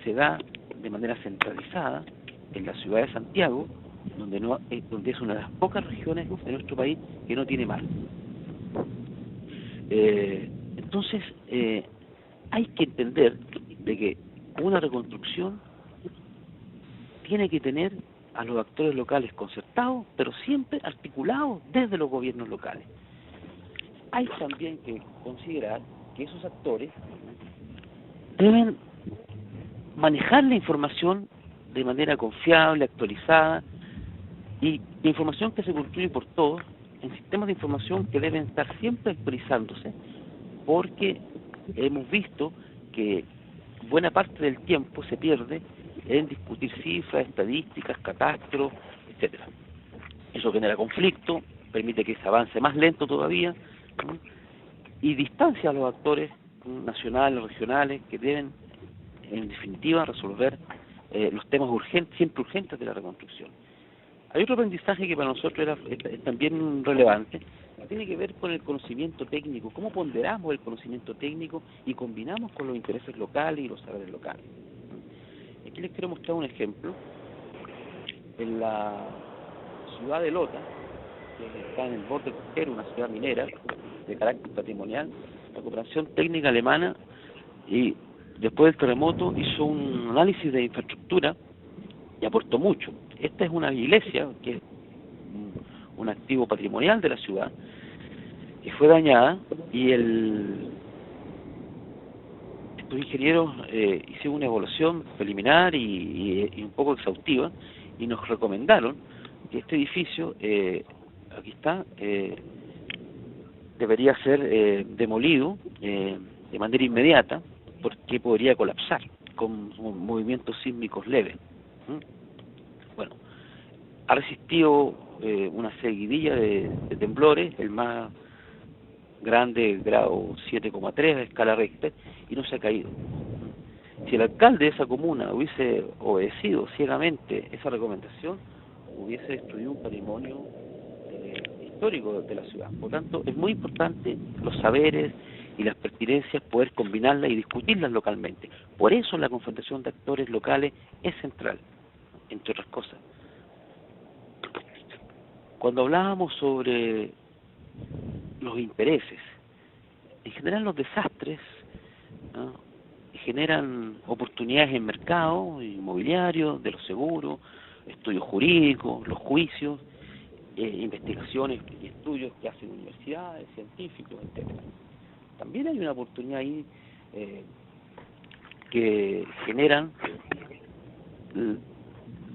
se da de manera centralizada en la ciudad de Santiago, donde es una de las pocas regiones de nuestro país que no tiene mar. Entonces, hay que entender de que una reconstrucción tiene que tener a los actores locales concertados, pero siempre articulados desde los gobiernos locales. Hay también que considerar que esos actores deben manejar la información de manera confiable, actualizada, y la información que se construye por todos en sistemas de información que deben estar siempre actualizándose, porque hemos visto que buena parte del tiempo se pierde en discutir cifras, estadísticas, catastros, etcétera. Eso genera conflicto, permite que se avance más lento todavía, y distancia a los actores nacionales, regionales, que deben, en definitiva, resolver los temas urgentes, siempre urgentes de la reconstrucción. Hay otro aprendizaje que para nosotros es también relevante, que tiene que ver con el conocimiento técnico, cómo ponderamos el conocimiento técnico y combinamos con los intereses locales y los saberes locales. Aquí les quiero mostrar un ejemplo. En la ciudad de Lota, que está en el borde costero, una ciudad minera de carácter patrimonial, la cooperación técnica alemana, y después del terremoto hizo un análisis de infraestructura y aportó mucho. Esta es una iglesia que es un activo patrimonial de la ciudad, que fue dañada, y estos ingenieros hicieron una evaluación preliminar y un poco exhaustiva, y nos recomendaron que este edificio, aquí está, debería ser demolido de manera inmediata, porque podría colapsar con movimientos sísmicos leves. Bueno, ha resistido una seguidilla de temblores, el más grande, grado 7,3 de escala Richter, y no se ha caído. Si el alcalde de esa comuna hubiese obedecido ciegamente esa recomendación, hubiese destruido un patrimonio histórico de la ciudad. Por lo tanto, es muy importante los saberes y las pertinencias, poder combinarlas y discutirlas localmente. Por eso la confrontación de actores locales es central, entre otras cosas. Cuando hablábamos sobre los intereses, en general los desastres, ¿no?, generan oportunidades en mercado inmobiliario, de los seguros, estudios jurídicos, los juicios, investigaciones y estudios que hacen universidades, científicos, etcétera. También hay una oportunidad ahí que generan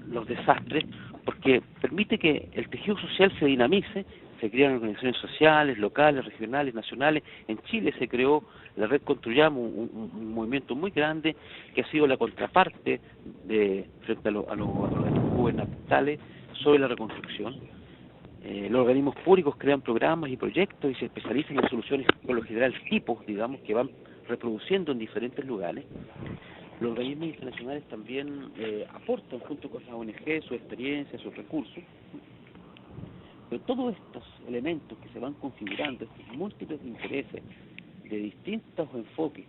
los desastres, porque permite que el tejido social se dinamice, se crean organizaciones sociales, locales, regionales, nacionales. En Chile se creó la Red Construyamos, un movimiento muy grande que ha sido la contraparte frente a los organismos gubernamentales sobre la reconstrucción. Los organismos públicos crean programas y proyectos y se especializan en soluciones, por lo general, tipos, digamos, que van reproduciendo en diferentes lugares. Los organismos internacionales también aportan junto con las ONG su experiencia, sus recursos. Pero todos estos elementos que se van configurando, estos múltiples intereses de distintos enfoques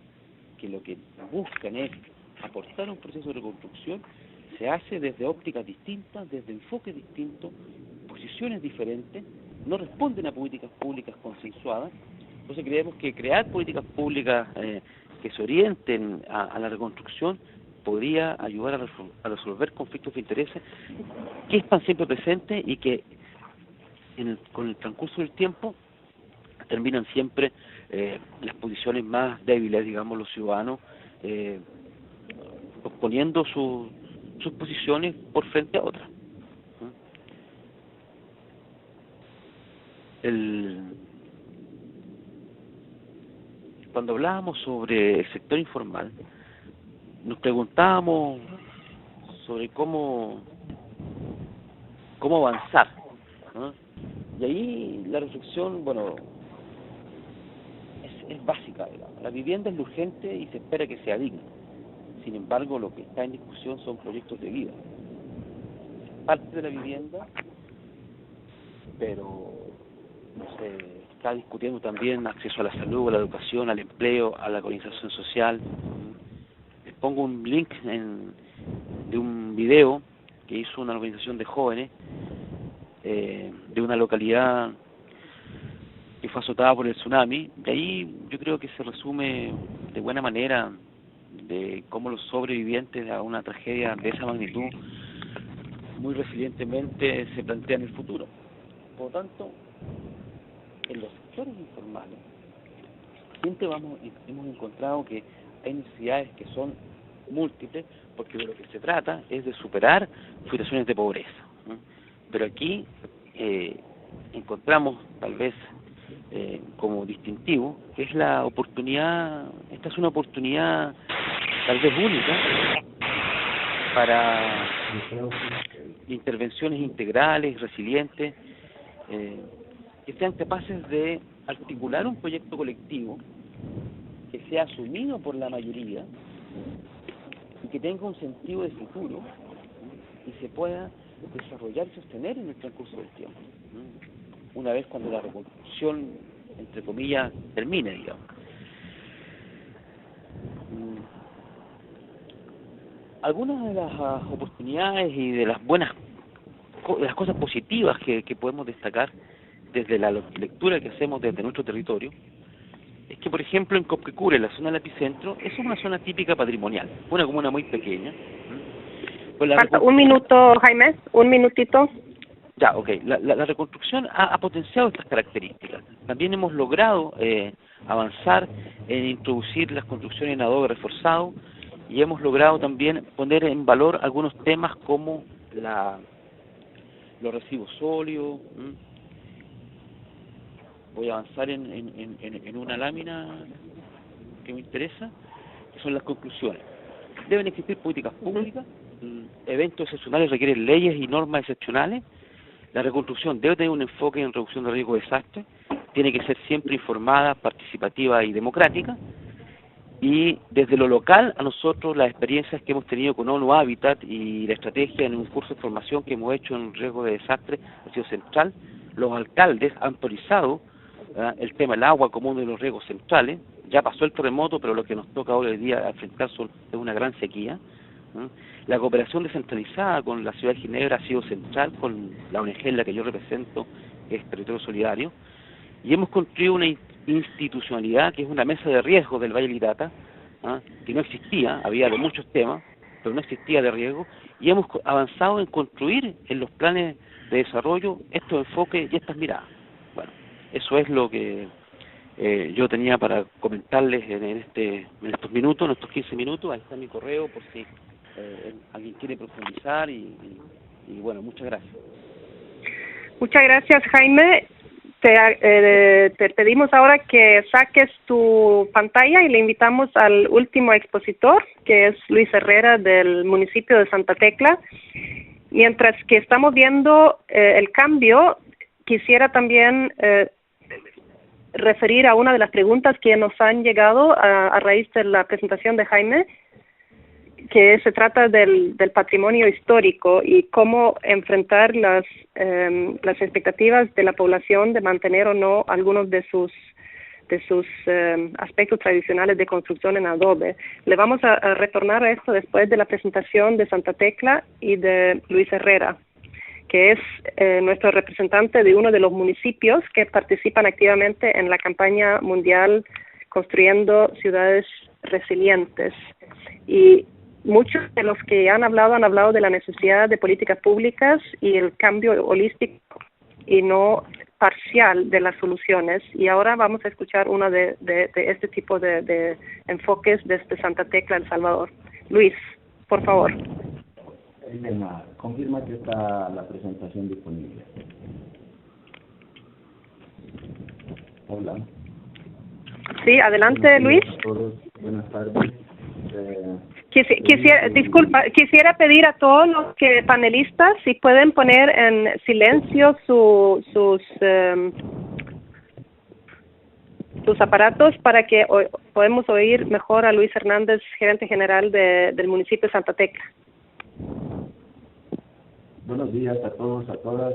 que lo que buscan es aportar a un proceso de reconstrucción, se hace desde ópticas distintas, desde enfoques distintos, posiciones diferentes, no responden a políticas públicas consensuadas. Entonces creemos que crear políticas públicas que se orienten a la reconstrucción podría ayudar a resolver conflictos de intereses que están siempre presentes y que con el transcurso del tiempo terminan siempre las posiciones más débiles, digamos, los ciudadanos, poniendo sus posiciones por frente a otras. Cuando hablábamos sobre el sector informal, nos preguntábamos sobre cómo avanzar, ¿no? Y ahí la reflexión, bueno, es básica, digamos. La vivienda es lo urgente y se espera que sea digna. Sin embargo, lo que está en discusión son proyectos de vida. Parte de la vivienda, pero se está discutiendo también acceso a la salud, a la educación, al empleo, a la organización social. Les pongo un link de un video que hizo una organización de jóvenes de una localidad que fue azotada por el tsunami. De ahí yo creo que se resume de buena manera de cómo los sobrevivientes a una tragedia de esa magnitud muy resilientemente se plantean el futuro. Por lo tanto, en los sectores informales siempre hemos encontrado que hay necesidades que son múltiples, porque de lo que se trata es de superar situaciones de pobreza, ¿no? Pero aquí encontramos tal vez como distintivo que es la oportunidad, esta es una oportunidad tal vez única para intervenciones integrales, resilientes, que sean capaces de articular un proyecto colectivo que sea asumido por la mayoría y que tenga un sentido de futuro y se pueda desarrollar y sostener en el transcurso del tiempo, una vez cuando la reconstrucción, entre comillas, termine, digamos. Algunas de las oportunidades y de las las cosas positivas que podemos destacar desde la lectura que hacemos desde nuestro territorio es que, por ejemplo, en Copquecura, en la zona del epicentro, es una zona típica patrimonial, una comuna muy pequeña. Falta un minuto, Jaime, un minutito. Ya, ok. La reconstrucción ha potenciado estas características. También hemos logrado avanzar en introducir las construcciones en adobe reforzado y hemos logrado también poner en valor algunos temas como los residuos sólidos. Voy a avanzar en una lámina que me interesa, que son las conclusiones. Deben existir políticas públicas, eventos excepcionales requieren leyes y normas excepcionales. La reconstrucción debe tener un enfoque en reducción de riesgo de desastre, tiene que ser siempre informada, participativa y democrática. Y desde lo local, a nosotros las experiencias que hemos tenido con ONU Habitat y la estrategia en un curso de formación que hemos hecho en riesgo de desastre ha sido central. Los alcaldes han priorizado el tema del agua como uno de los riesgos centrales. Ya pasó el terremoto, pero lo que nos toca hoy día enfrentar es una gran sequía. La cooperación descentralizada con la ciudad de Ginebra ha sido central, con la ONG en la que yo represento, que es Territorio Solidario, y hemos construido una institucionalidad que es una mesa de riesgo del Valle del Itata, que no existía, había de muchos temas, pero no existía de riesgo, y hemos avanzado en construir en los planes de desarrollo estos enfoques y estas miradas. Bueno, eso es lo que yo tenía para comentarles en estos minutos, en estos 15 minutos. Ahí está mi correo por si alguien quiere profundizar y bueno, muchas gracias. Muchas gracias, Jaime. Te pedimos ahora que saques tu pantalla y le invitamos al último expositor, que es Luis Herrera del municipio de Santa Tecla. Mientras que estamos viendo el cambio, quisiera también referir a una de las preguntas que nos han llegado a raíz de la presentación de Jaime. que se trata del patrimonio histórico y cómo enfrentar las expectativas de la población de mantener o no algunos de sus aspectos tradicionales de construcción en adobe. Le vamos a retornar a esto después de la presentación de Santa Tecla y de Luis Herrera, que es nuestro representante de uno de los municipios que participan activamente en la campaña mundial Construyendo Ciudades Resilientes. Y muchos de los que han hablado de la necesidad de políticas públicas y el cambio holístico y no parcial de las soluciones. Y ahora vamos a escuchar uno de este tipo de enfoques desde Santa Tecla, El Salvador. Luis, por favor. Elena, confirma que está la presentación disponible. Hola. Sí, adelante, Luis. Buenas tardes. Quisiera pedir a todos los panelistas si pueden poner en silencio sus aparatos para que podamos oír mejor a Luis Hernández, gerente general del municipio de Santa Tecla. Buenos días a todos, a todas.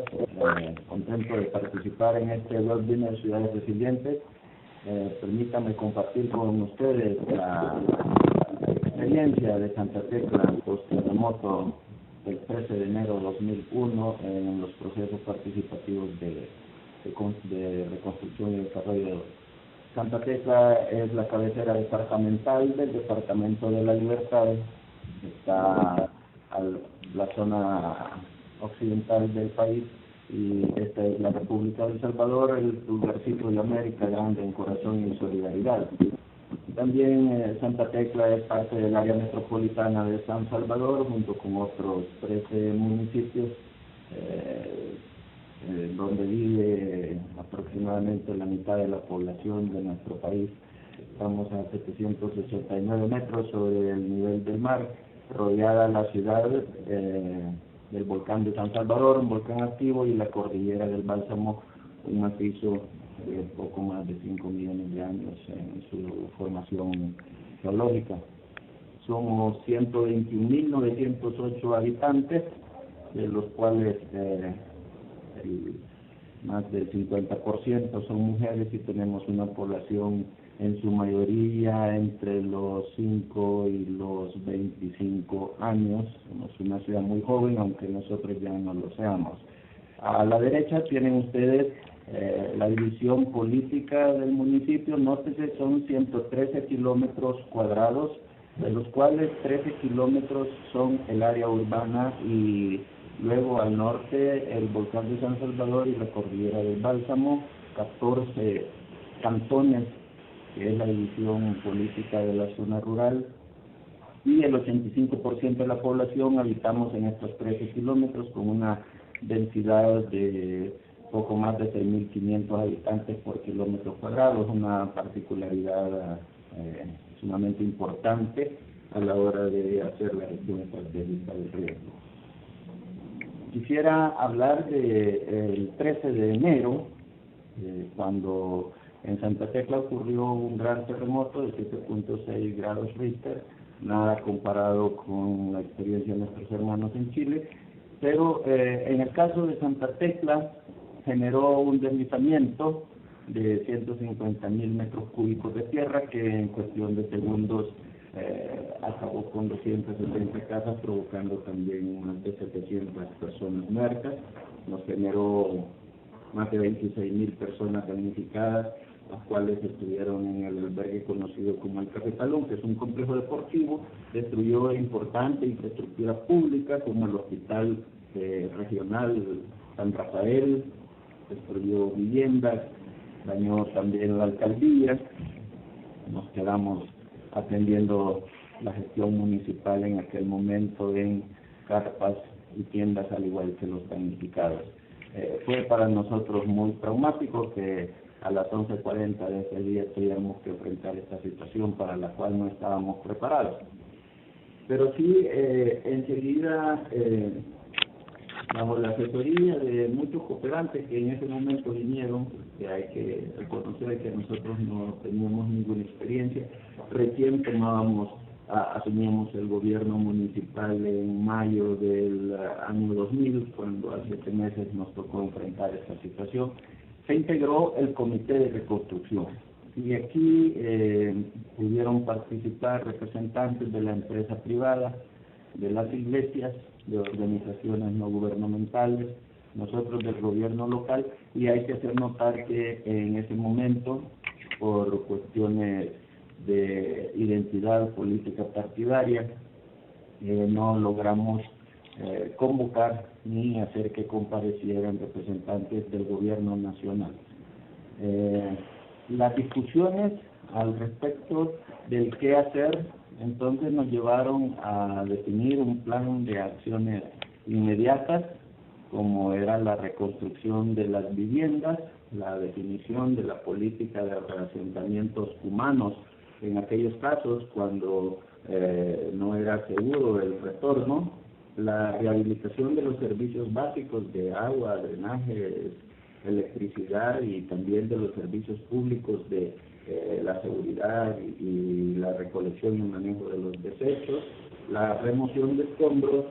Contento de participar en este webinar de Ciudades Resilientes. Permítanme compartir con ustedes la experiencia de Santa Tecla post-terremoto del 13 de enero de 2001 en los procesos participativos de reconstrucción y desarrollo. Santa Tecla es la cabecera departamental del Departamento de la Libertad. Está la zona occidental del país, y esta es la República del Salvador, el lugarcito de América Grande en corazón y solidaridad. También Santa Tecla es parte del área metropolitana de San Salvador, junto con otros 13 municipios, donde vive aproximadamente la mitad de la población de nuestro país. Estamos a 789 metros sobre el nivel del mar, rodeada la ciudad del volcán de San Salvador, un volcán activo, y la cordillera del Bálsamo, un macizo de poco más de 5 millones de años en su formación geológica. Somos 121.908 habitantes, de los cuales más del 50% son mujeres, y tenemos una población en su mayoría entre los 5 y los 25 años. Somos una ciudad muy joven, aunque nosotros ya no lo seamos. A la derecha tienen ustedes la división política del municipio. Nótese, son 113 kilómetros cuadrados, de los cuales 13 kilómetros son el área urbana, y luego al norte el volcán de San Salvador y la cordillera del Bálsamo, 14 cantones, que es la división política de la zona rural, y el 85% de la población habitamos en estos 13 kilómetros, con una densidad de poco más de 6.500 habitantes por kilómetro cuadrado. Es una particularidad sumamente importante a la hora de hacer la gestión estratégica del riesgo. Quisiera hablar del 13 de enero, cuando en Santa Tecla ocurrió un gran terremoto de 7.6 grados Richter, nada comparado con la experiencia de nuestros hermanos en Chile, pero en el caso de Santa Tecla generó un deslizamiento de 150.000 metros cúbicos de tierra, que en cuestión de segundos acabó con 270 casas, provocando también más de 700 personas muertas. Nos generó más de 26.000 personas damnificadas, las cuales estuvieron en el albergue conocido como el Cafetalón, que es un complejo deportivo. Destruyó importante infraestructura pública como el Hospital Regional San Rafael, destruyó viviendas, dañó también la alcaldía. Nos quedamos atendiendo la gestión municipal en aquel momento en carpas y tiendas, al igual que los damnificados. Fue para nosotros muy traumático que a las 11:40 de ese día tuviéramos que enfrentar esta situación para la cual no estábamos preparados. Pero sí, enseguida, bajo la asesoría de muchos cooperantes que en ese momento vinieron, que hay que reconocer que nosotros no teníamos ninguna experiencia, recién tomábamos asumimos el gobierno municipal en mayo del año 2000, cuando hace 7 meses nos tocó enfrentar esta situación. Se integró el Comité de Reconstrucción y aquí pudieron participar representantes de la empresa privada, de las iglesias, de organizaciones no gubernamentales, nosotros del gobierno local, y hay que hacer notar que en ese momento, por cuestiones de identidad política partidaria, no logramos convocar ni hacer que comparecieran representantes del gobierno nacional. Las discusiones al respecto del qué hacer entonces nos llevaron a definir un plan de acciones inmediatas, como era la reconstrucción de las viviendas, la definición de la política de reasentamientos humanos en aquellos casos cuando no era seguro el retorno, la rehabilitación de los servicios básicos de agua, drenaje, electricidad y también de los servicios públicos de la seguridad y la recolección y manejo de los desechos, la remoción de escombros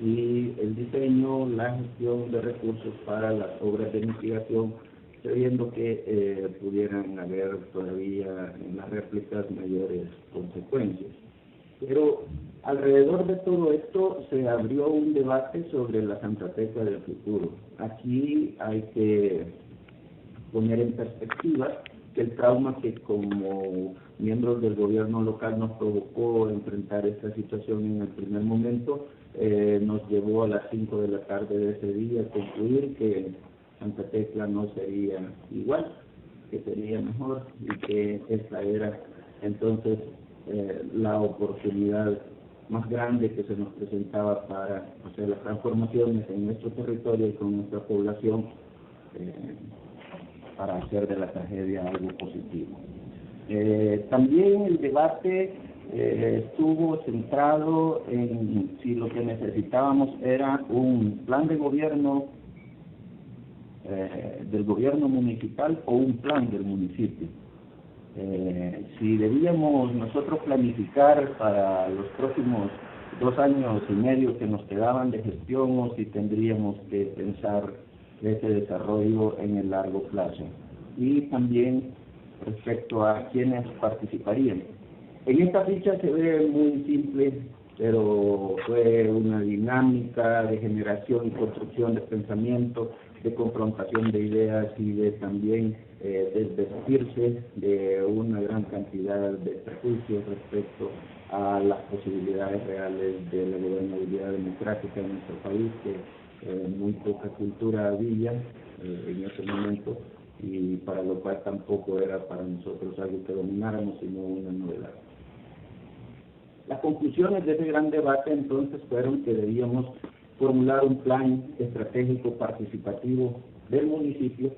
y el diseño, la gestión de recursos para las obras de mitigación, sabiendo que pudieran haber todavía en las réplicas mayores consecuencias. Pero alrededor de todo esto se abrió un debate sobre la Santa Tecla del futuro. Aquí hay que poner en perspectiva que el trauma que como miembros del gobierno local nos provocó enfrentar esta situación en el primer momento nos llevó a las 5 de la tarde de ese día a concluir que Santa Tecla no sería igual, que sería mejor y que esta era entonces la oportunidad más grande que se nos presentaba para hacer las transformaciones en nuestro territorio y con nuestra población para hacer de la tragedia algo positivo. También el debate estuvo centrado en si lo que necesitábamos era un plan de gobierno del gobierno municipal o un plan del municipio. Si debíamos nosotros planificar para los próximos 2 años y medio que nos quedaban de gestión o si tendríamos que pensar ese desarrollo en el largo plazo. Y también respecto a quienes participarían. En esta ficha se ve muy simple, pero fue una dinámica de generación y construcción de pensamiento, de confrontación de ideas y de también desvestirse de una gran cantidad de prejuicios respecto a las posibilidades reales de la gobernabilidad democrática en nuestro país, que muy poca cultura había en ese momento y para lo cual tampoco era para nosotros algo que domináramos, sino una novedad. Las conclusiones de ese gran debate entonces fueron que debíamos formular un plan estratégico participativo del municipio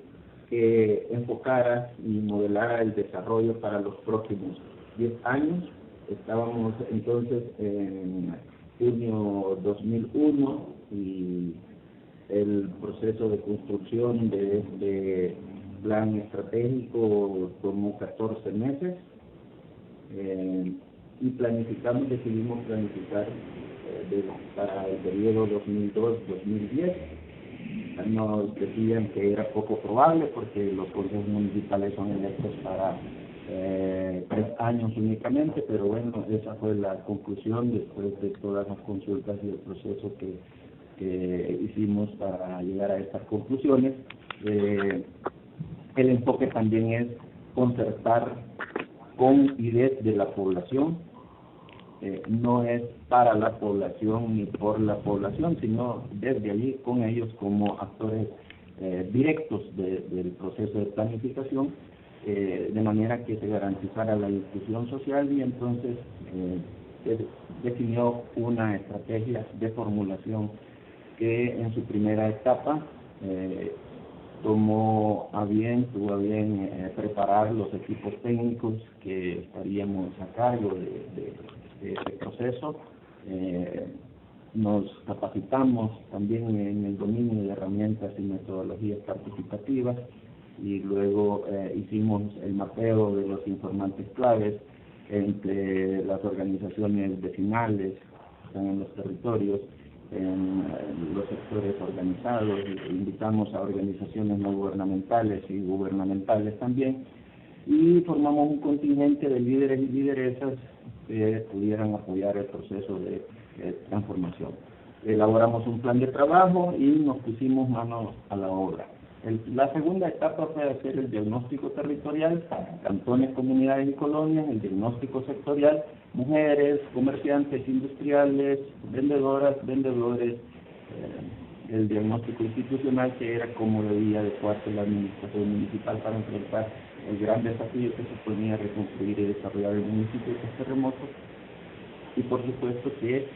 que enfocara y modelara el desarrollo para los próximos 10 años. Estábamos entonces en junio 2001 y el proceso de construcción de este plan estratégico tomó 14 meses y decidimos planificar para el periodo 2002-2010. Nos decían que era poco probable porque los consejos municipales son electos para 3 años únicamente, pero bueno, esa fue la conclusión después de todas las consultas y el proceso que hicimos para llegar a estas conclusiones. El enfoque también es concertar con y desde la población, no es para la población ni por la población, sino desde allí con ellos como actores directos del proceso de planificación, de manera que se garantizara la inclusión social y entonces se definió una estrategia de formulación que en su primera etapa tuvo a bien preparar los equipos técnicos que estaríamos a cargo de este proceso. Nos capacitamos también en el dominio de herramientas y metodologías participativas y luego hicimos el mapeo de los informantes claves entre las organizaciones vecinales que están en los territorios, en los sectores organizados. Invitamos a organizaciones no gubernamentales y gubernamentales también, y formamos un contingente de líderes y lideresas que pudieran apoyar el proceso de transformación. Elaboramos un plan de trabajo y nos pusimos manos a la obra. La segunda etapa fue hacer el diagnóstico territorial, cantones, comunidades y colonias, el diagnóstico sectorial, mujeres, comerciantes, industriales, vendedoras, vendedores, el diagnóstico institucional, que era cómo debía adecuarse la administración municipal para enfrentar el gran desafío que suponía reconstruir y desarrollar el municipio de estos terremotos. Y por supuesto que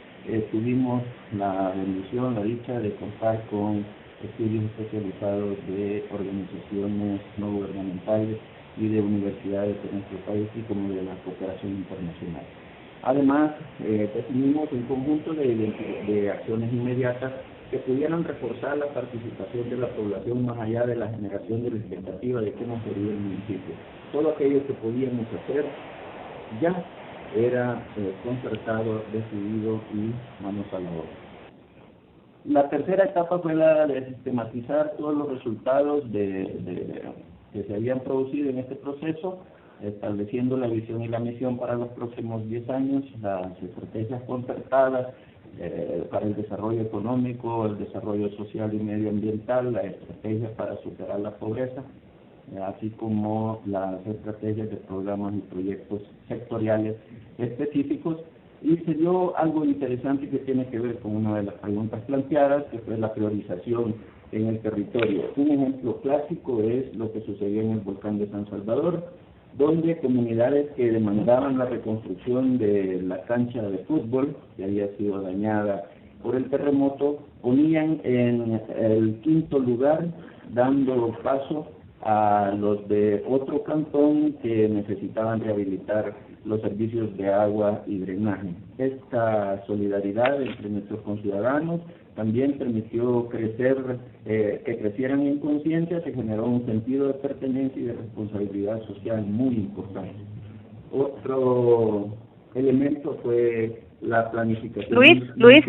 tuvimos la bendición, la dicha de contar con estudios especializados de organizaciones no gubernamentales y de universidades de nuestro país, y como de la cooperación internacional. Además, definimos un conjunto de acciones inmediatas que pudieran reforzar la participación de la población más allá de la generación de la expectativa de cómo sería el municipio. Todo aquello que podíamos hacer ya era concertado, decidido y manos a la obra. La tercera etapa fue la de sistematizar todos los resultados que se habían producido en este proceso, estableciendo la visión y la misión para los próximos 10 años, las estrategias concertadas para el desarrollo económico, el desarrollo social y medioambiental, las estrategias para superar la pobreza, así como las estrategias de programas y proyectos sectoriales específicos. Y se dio algo interesante que tiene que ver con una de las preguntas planteadas, que fue la priorización en el territorio. Un ejemplo clásico es lo que sucedió en el volcán de San Salvador, donde comunidades que demandaban la reconstrucción de la cancha de fútbol, que había sido dañada por el terremoto, ponían en el quinto lugar, dando paso a los de otro cantón que necesitaban rehabilitar los servicios de agua y drenaje. Esta solidaridad entre nuestros conciudadanos también permitió que crecieran en conciencia, se generó un sentido de pertenencia y de responsabilidad social muy importante. Otro elemento fue la planificación. Luis,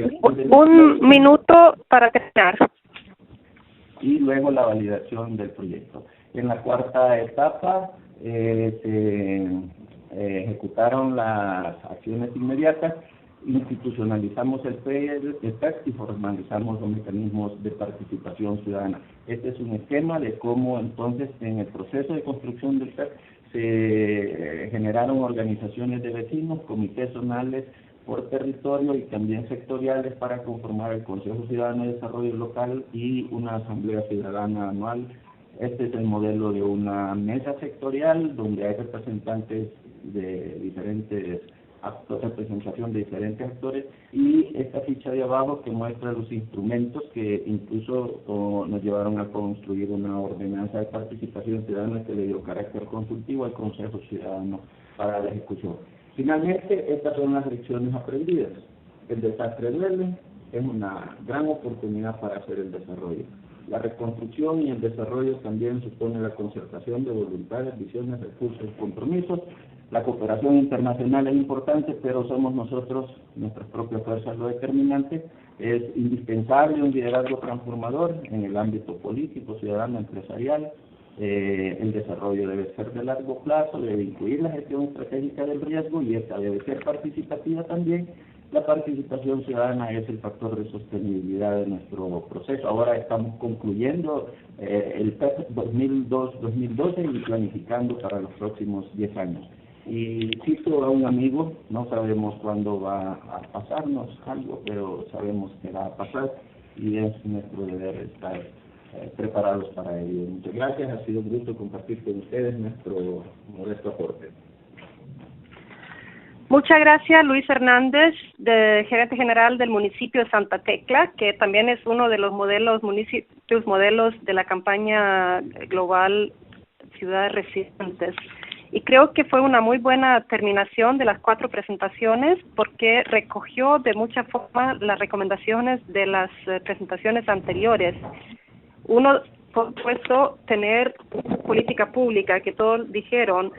un minuto para terminar. Y luego la validación del proyecto. En la cuarta etapa se ejecutaron las acciones inmediatas, institucionalizamos el PEC y formalizamos los mecanismos de participación ciudadana. Este es un esquema de cómo entonces en el proceso de construcción del PEC se generaron organizaciones de vecinos, comités zonales por territorio y también sectoriales para conformar el Consejo Ciudadano de Desarrollo Local y una Asamblea Ciudadana anual. Este es el modelo de una mesa sectorial donde hay representantes de diferentes actores, representación de diferentes actores, y esta ficha de abajo que muestra los instrumentos que incluso nos llevaron a construir una ordenanza de participación ciudadana que le dio carácter consultivo al Consejo Ciudadano para la ejecución. Finalmente, estas son las lecciones aprendidas. El desastre duele, es una gran oportunidad para hacer el desarrollo. La reconstrucción y el desarrollo también supone la concertación de voluntades, visiones, recursos y compromisos. La cooperación internacional es importante, pero somos nosotros, nuestras propias fuerzas, lo determinante. Es indispensable un liderazgo transformador en el ámbito político, ciudadano, empresarial. El desarrollo debe ser de largo plazo, debe incluir la gestión estratégica del riesgo y esta debe ser participativa también. La participación ciudadana es el factor de sostenibilidad de nuestro proceso. Ahora estamos concluyendo el PEC 2002-2012 y planificando para los próximos 10 años. Y cito a un amigo, no sabemos cuándo va a pasarnos algo, pero sabemos que va a pasar y es nuestro deber estar preparados para ello. Muchas gracias, ha sido un gusto compartir con ustedes nuestro modesto aporte. Muchas gracias, Luis Hernández, gerente general del municipio de Santa Tecla, que también es uno de los municipios modelos de la campaña global Ciudades Resilientes. Y creo que fue una muy buena terminación de las 4 presentaciones, porque recogió de mucha forma las recomendaciones de las presentaciones anteriores. Uno, por supuesto, tener política pública, que todos dijeron,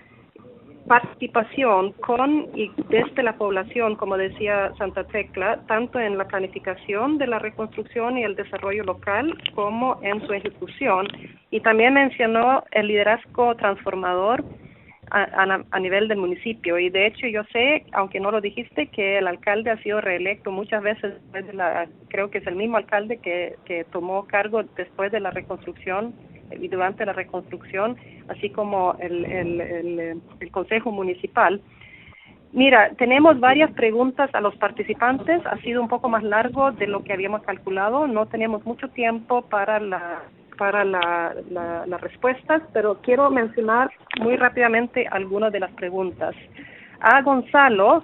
participación con y desde la población, como decía Santa Tecla, tanto en la planificación de la reconstrucción y el desarrollo local como en su ejecución. Y también mencionó el liderazgo transformador a nivel del municipio. Y de hecho yo sé, aunque no lo dijiste, que el alcalde ha sido reelecto muchas veces después de creo que es el mismo alcalde que tomó cargo después de la reconstrucción y durante la reconstrucción, así como el Consejo Municipal. Mira, tenemos varias preguntas a los participantes. Ha sido un poco más largo de lo que habíamos calculado. No tenemos mucho tiempo para las respuestas, pero quiero mencionar muy rápidamente algunas de las preguntas. A Gonzalo,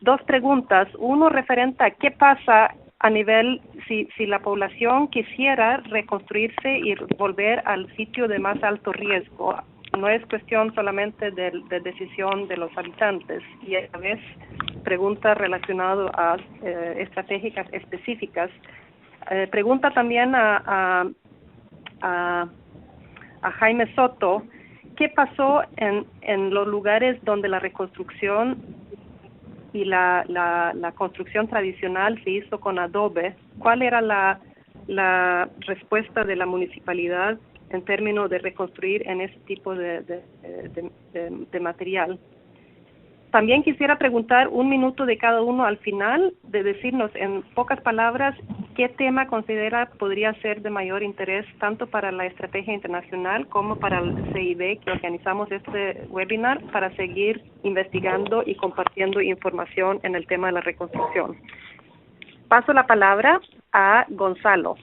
2 preguntas. Uno referente a qué pasa a nivel, si la población quisiera reconstruirse y volver al sitio de más alto riesgo. No es cuestión solamente de decisión de los habitantes, y a la vez pregunta relacionada a estrategias específicas. Pregunta también a Jaime Soto, ¿qué pasó en los lugares donde la reconstrucción y la construcción tradicional se hizo con adobe? ¿Cuál era la respuesta de la municipalidad en términos de reconstruir en ese tipo de material? También quisiera preguntar 1 minuto de cada uno al final, de decirnos en pocas palabras qué tema considera podría ser de mayor interés tanto para la estrategia internacional como para el CIB, que organizamos este webinar para seguir investigando y compartiendo información en el tema de la reconstrucción. Paso la palabra a Gonzalo.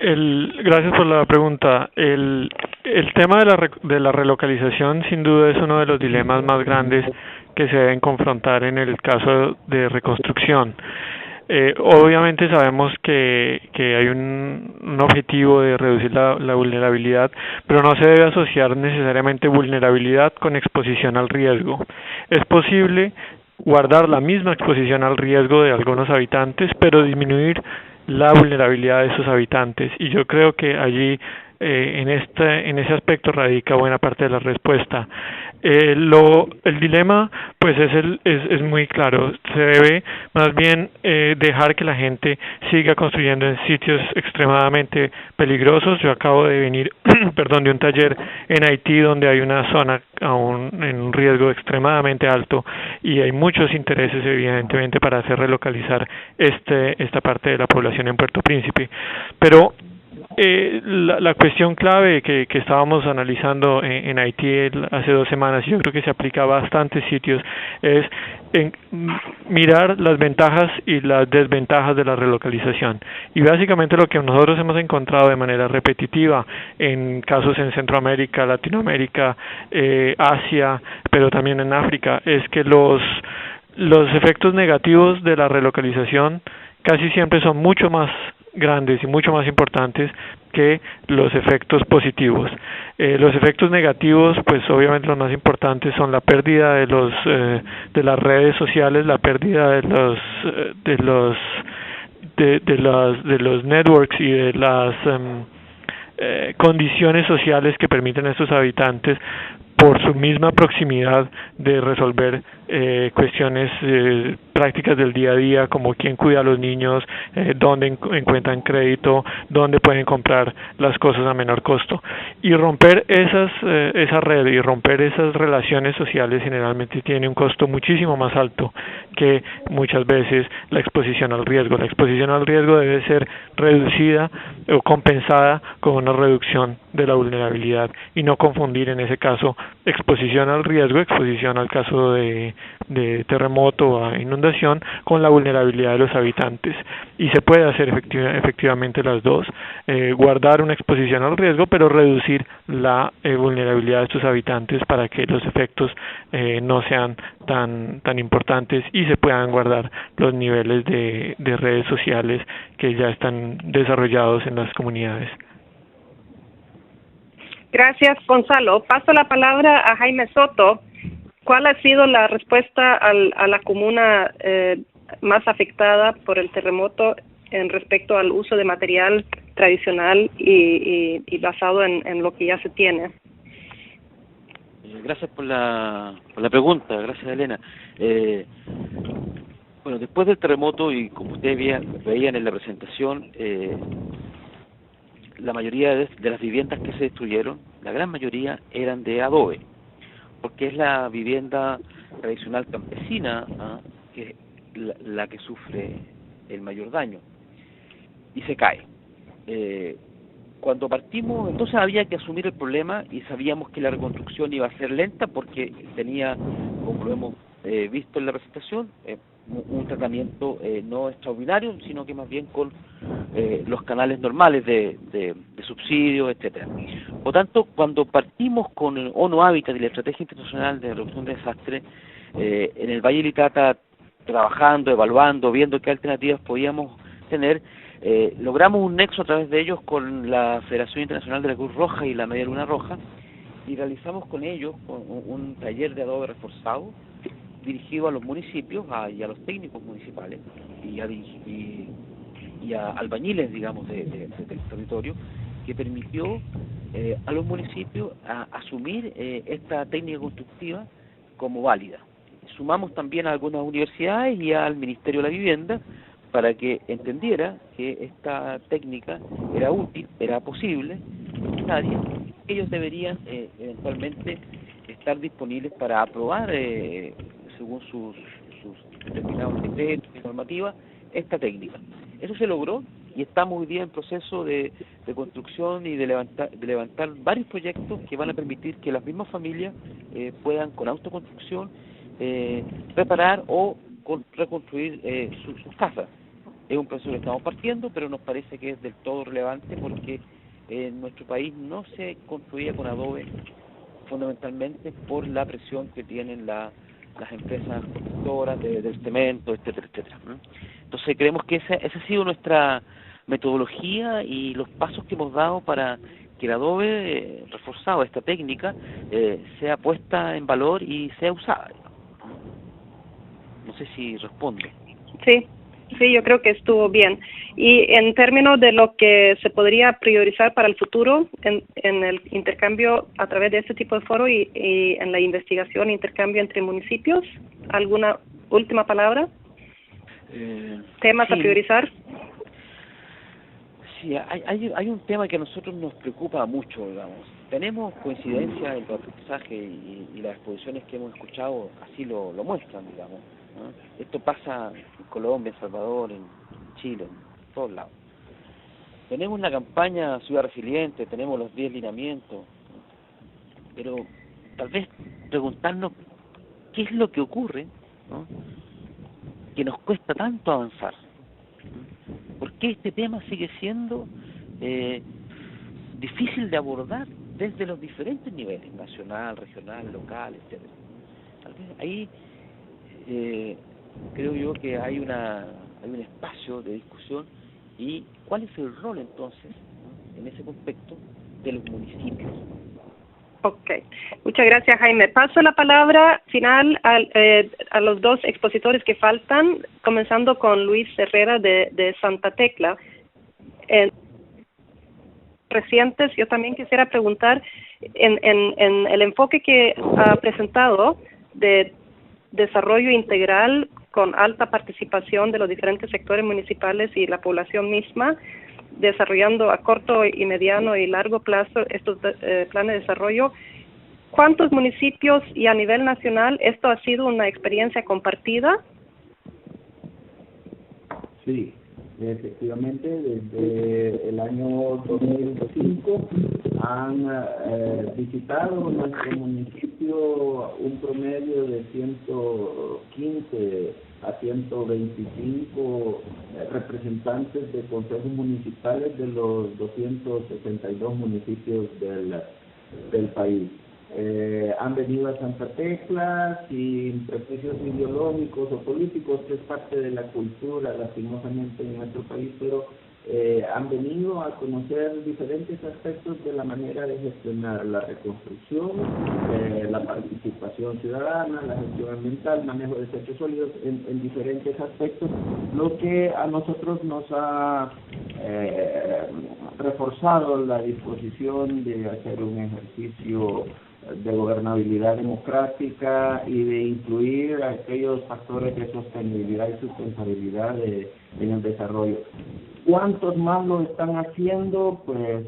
Gracias por la pregunta. El tema de la relocalización sin duda es uno de los dilemas más grandes que se deben confrontar en el caso de reconstrucción. Obviamente sabemos que hay un objetivo de reducir la vulnerabilidad, pero no se debe asociar necesariamente vulnerabilidad con exposición al riesgo. Es posible guardar la misma exposición al riesgo de algunos habitantes, pero disminuir la vulnerabilidad de esos habitantes, y yo creo que allí en ese aspecto radica buena parte de la respuesta. El dilema pues es muy claro. Se debe más bien dejar que la gente siga construyendo en sitios extremadamente peligrosos. Yo acabo de venir de un taller en Haití donde hay una zona en un riesgo extremadamente alto y hay muchos intereses evidentemente para hacer relocalizar esta parte de la población en Puerto Príncipe, pero la cuestión clave que estábamos analizando en Haití hace 2 semanas, y yo creo que se aplica a bastantes sitios, es mirar las ventajas y las desventajas de la relocalización. Y básicamente lo que nosotros hemos encontrado de manera repetitiva en casos en Centroamérica, Latinoamérica, Asia, pero también en África, es que los efectos negativos de la relocalización casi siempre son mucho más grandes y mucho más importantes que los efectos positivos. Los efectos negativos, pues obviamente los más importantes son la pérdida de las redes sociales, la pérdida de los networks y de las condiciones sociales que permiten a estos habitantes por su misma proximidad de resolver cuestiones prácticas del día a día, como quién cuida a los niños, dónde encuentran crédito, dónde pueden comprar las cosas a menor costo. Y romper esa red y romper esas relaciones sociales generalmente tiene un costo muchísimo más alto que muchas veces la exposición al riesgo. La exposición al riesgo debe ser reducida o compensada con una reducción de la vulnerabilidad y no confundir en ese caso exposición al riesgo, exposición al caso de terremoto o a inundación con la vulnerabilidad de los habitantes. Y se puede hacer efectivamente las dos, guardar una exposición al riesgo, pero reducir la vulnerabilidad de estos habitantes para que los efectos no sean tan importantes y se puedan guardar los niveles de redes sociales que ya están desarrollados en las comunidades. Gracias, Gonzalo. Paso la palabra a Jaime Soto. ¿Cuál ha sido la respuesta a la comuna más afectada por el terremoto en respecto al uso de material tradicional y basado en lo que ya se tiene? Gracias por la pregunta, gracias Elena. Bueno, después del terremoto, y como ustedes veían en la presentación, la mayoría de las viviendas que se destruyeron, la gran mayoría eran de adobe, porque es la vivienda tradicional campesina, que es la que sufre el mayor daño y se cae. Cuando partimos, entonces había que asumir el problema y sabíamos que la reconstrucción iba a ser lenta porque tenía, como lo hemos visto en la presentación, un tratamiento no extraordinario, sino que más bien con los canales normales de subsidios, etcétera. Por tanto, cuando partimos con el ONU Habitat y la Estrategia Internacional de Reducción de Desastres, en el Valle del Itata, trabajando, evaluando, viendo qué alternativas podíamos tener, logramos un nexo a través de ellos con la Federación Internacional de la Cruz Roja y la Media Luna Roja, y realizamos con ellos un taller de adobe reforzado dirigido a los municipios y a los técnicos municipales y a albañiles, digamos, del territorio, que permitió a los municipios asumir esta técnica constructiva como válida. Sumamos también a algunas universidades y al Ministerio de la Vivienda para que entendiera que esta técnica era útil, era posible, necesaria. Ellos deberían eventualmente estar disponibles para aprobar, según sus determinados decretos y normativas, esta técnica. Eso se logró y estamos hoy día en proceso de construcción y de levantar varios proyectos que van a permitir que las mismas familias puedan, con autoconstrucción, reparar o reconstruir sus casas. Es un proceso que estamos partiendo, pero nos parece que es del todo relevante porque en nuestro país no se construía con adobe fundamentalmente por la presión que tienen las empresas constructoras del cemento, etcétera, etcétera. Entonces creemos que esa ha sido nuestra metodología y los pasos que hemos dado para que el adobe reforzado, esta técnica, sea puesta en valor y sea usada. No sé si respondo. Sí, yo creo que estuvo bien. Y en términos de lo que se podría priorizar para el futuro en el intercambio a través de este tipo de foro y en la investigación e intercambio entre municipios, ¿alguna última palabra? ¿Temas a priorizar? Sí, hay un tema que a nosotros nos preocupa mucho, digamos. Tenemos coincidencia en los aprendizajes y las exposiciones que hemos escuchado así lo muestran, digamos, ¿no? Esto pasa en Colombia, en Salvador, en Chile, en todos lados. Tenemos la campaña Ciudad Resiliente, tenemos los 10 lineamientos, pero tal vez preguntarnos qué es lo que ocurre, ¿no?, que nos cuesta tanto avanzar. ¿Por qué este tema sigue siendo difícil de abordar desde los diferentes niveles, nacional, regional, local, etcétera? Tal vez ahí creo yo que hay un espacio de discusión. ¿Y cuál es el rol entonces, en ese contexto, de los municipios? Ok, muchas gracias, Jaime. Paso la palabra final a los dos expositores que faltan, comenzando con Luis Herrera de Santa Tecla. Recientes, yo también quisiera preguntar en el enfoque que ha presentado de desarrollo integral con alta participación de los diferentes sectores municipales y la población misma, desarrollando a corto y mediano y largo plazo estos planes de desarrollo. ¿Cuántos municipios y a nivel nacional esto ha sido una experiencia compartida? Sí, efectivamente, desde el año 2005 han visitado nuestro municipio un promedio de 115 a 125 representantes de consejos municipales de los 262 municipios del país. Han venido a Santa Tecla sin prejuicios ideológicos o políticos, que es parte de la cultura, lastimosamente, en nuestro país, pero han venido a conocer diferentes aspectos de la manera de gestionar la reconstrucción, la participación ciudadana, la gestión ambiental, manejo de desechos sólidos en diferentes aspectos, lo que a nosotros nos ha reforzado la disposición de hacer un ejercicio de gobernabilidad democrática y de incluir aquellos factores de sostenibilidad y sustentabilidad en el desarrollo. ¿Cuántos más lo están haciendo? Pues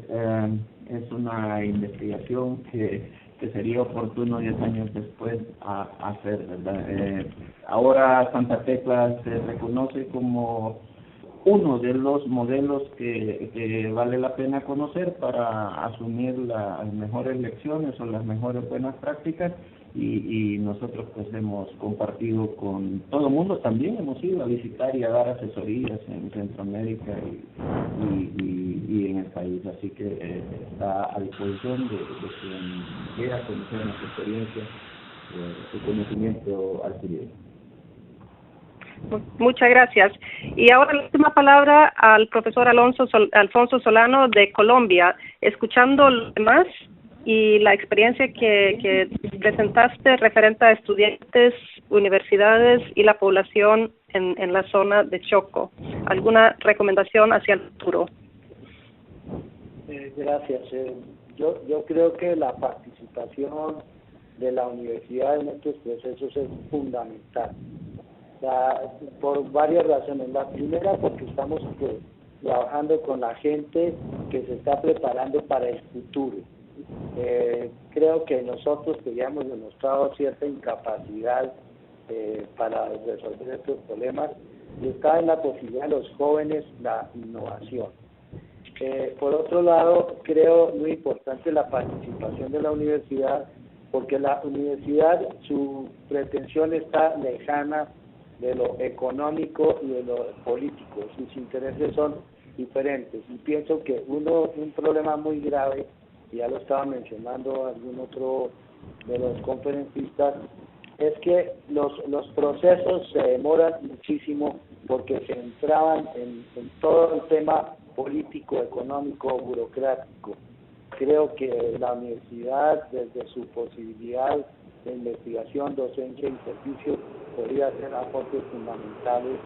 es una investigación que sería oportuno 10 años después hacer, ¿verdad? Ahora Santa Tecla se reconoce como uno de los modelos que vale la pena conocer para asumir las mejores lecciones o las mejores buenas prácticas, y nosotros pues hemos compartido con todo el mundo. También hemos ido a visitar y a dar asesorías en Centroamérica y en el país, así que está a disposición de quien quiera conocer nuestra experiencia, el conocimiento adquirido. Muchas gracias. Y ahora la última palabra al profesor Alfonso Solano de Colombia. Escuchando lo demás y la experiencia que presentaste referente a estudiantes, universidades y la población en la zona de Choco, ¿alguna recomendación hacia el futuro? Gracias. Yo creo que la participación de la universidad en estos procesos es fundamental. Por varias razones. La primera, porque estamos trabajando con la gente que se está preparando para el futuro. Creo que nosotros habíamos demostrado cierta incapacidad para resolver estos problemas, y está en la posibilidad de los jóvenes la innovación. Por otro lado, creo muy importante la participación de la universidad, porque la universidad, su pretensión está lejana de lo económico y de lo político. Sus intereses son diferentes, y pienso que un problema muy grave, ya lo estaba mencionando algún otro de los conferencistas, es que los procesos se demoran muchísimo porque se entraban en todo el tema político, económico, burocrático. Creo que la universidad, desde su posibilidad de investigación, docencia y servicio, podría ser aportes fundamentales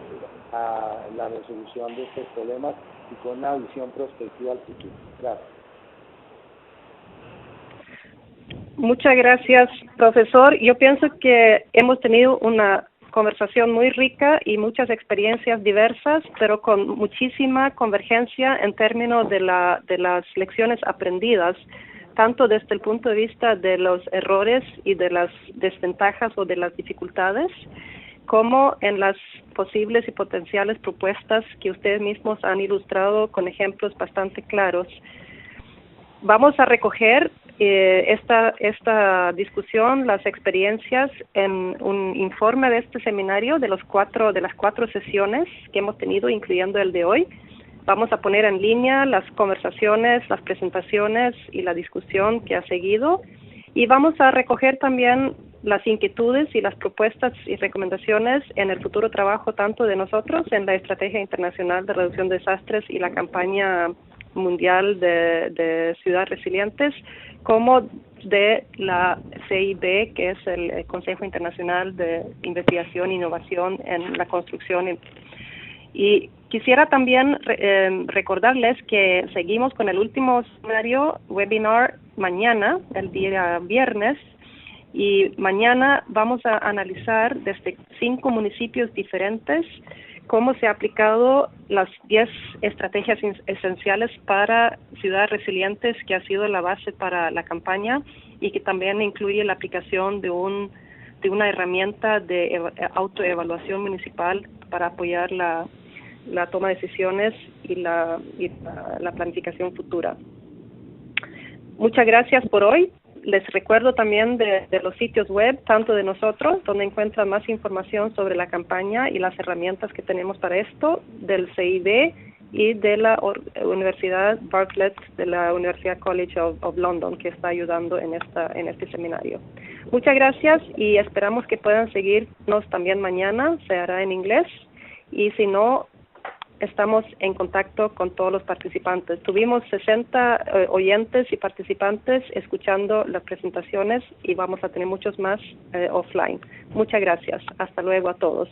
a la resolución de estos problemas y con una visión prospectiva al futuro. Gracias. Muchas gracias, profesor. Yo pienso que hemos tenido una conversación muy rica y muchas experiencias diversas, pero con muchísima convergencia en términos de las lecciones aprendidas, tanto desde el punto de vista de los errores y de las desventajas o de las dificultades, como en las posibles y potenciales propuestas que ustedes mismos han ilustrado con ejemplos bastante claros. Vamos a recoger esta discusión, las experiencias, en un informe de este seminario de las cuatro sesiones que hemos tenido, incluyendo el de hoy. Vamos a poner en línea las conversaciones, las presentaciones y la discusión que ha seguido, y vamos a recoger también las inquietudes y las propuestas y recomendaciones en el futuro trabajo tanto de nosotros en la Estrategia Internacional de Reducción de Desastres y la campaña mundial de ciudades resilientes, como de la CIB, que es el Consejo Internacional de Investigación e Innovación en la Construcción. Y quisiera también recordarles que seguimos con el último seminario webinar mañana, el día viernes, y mañana vamos a analizar desde 5 municipios diferentes cómo se ha aplicado las 10 estrategias esenciales para ciudades resilientes, que ha sido la base para la campaña y que también incluye la aplicación de una herramienta de autoevaluación municipal para apoyar la toma de decisiones y la planificación futura. Muchas gracias por hoy. Les recuerdo también de los sitios web, tanto de nosotros, donde encuentran más información sobre la campaña y las herramientas que tenemos para esto, del CIB y de la Universidad Bartlett, de la Universidad College of London, que está ayudando en este seminario. Muchas gracias y esperamos que puedan seguirnos también mañana. Se hará en inglés, y si no, estamos en contacto con todos los participantes. Tuvimos 60 oyentes y participantes escuchando las presentaciones, y vamos a tener muchos más offline. Muchas gracias. Hasta luego a todos.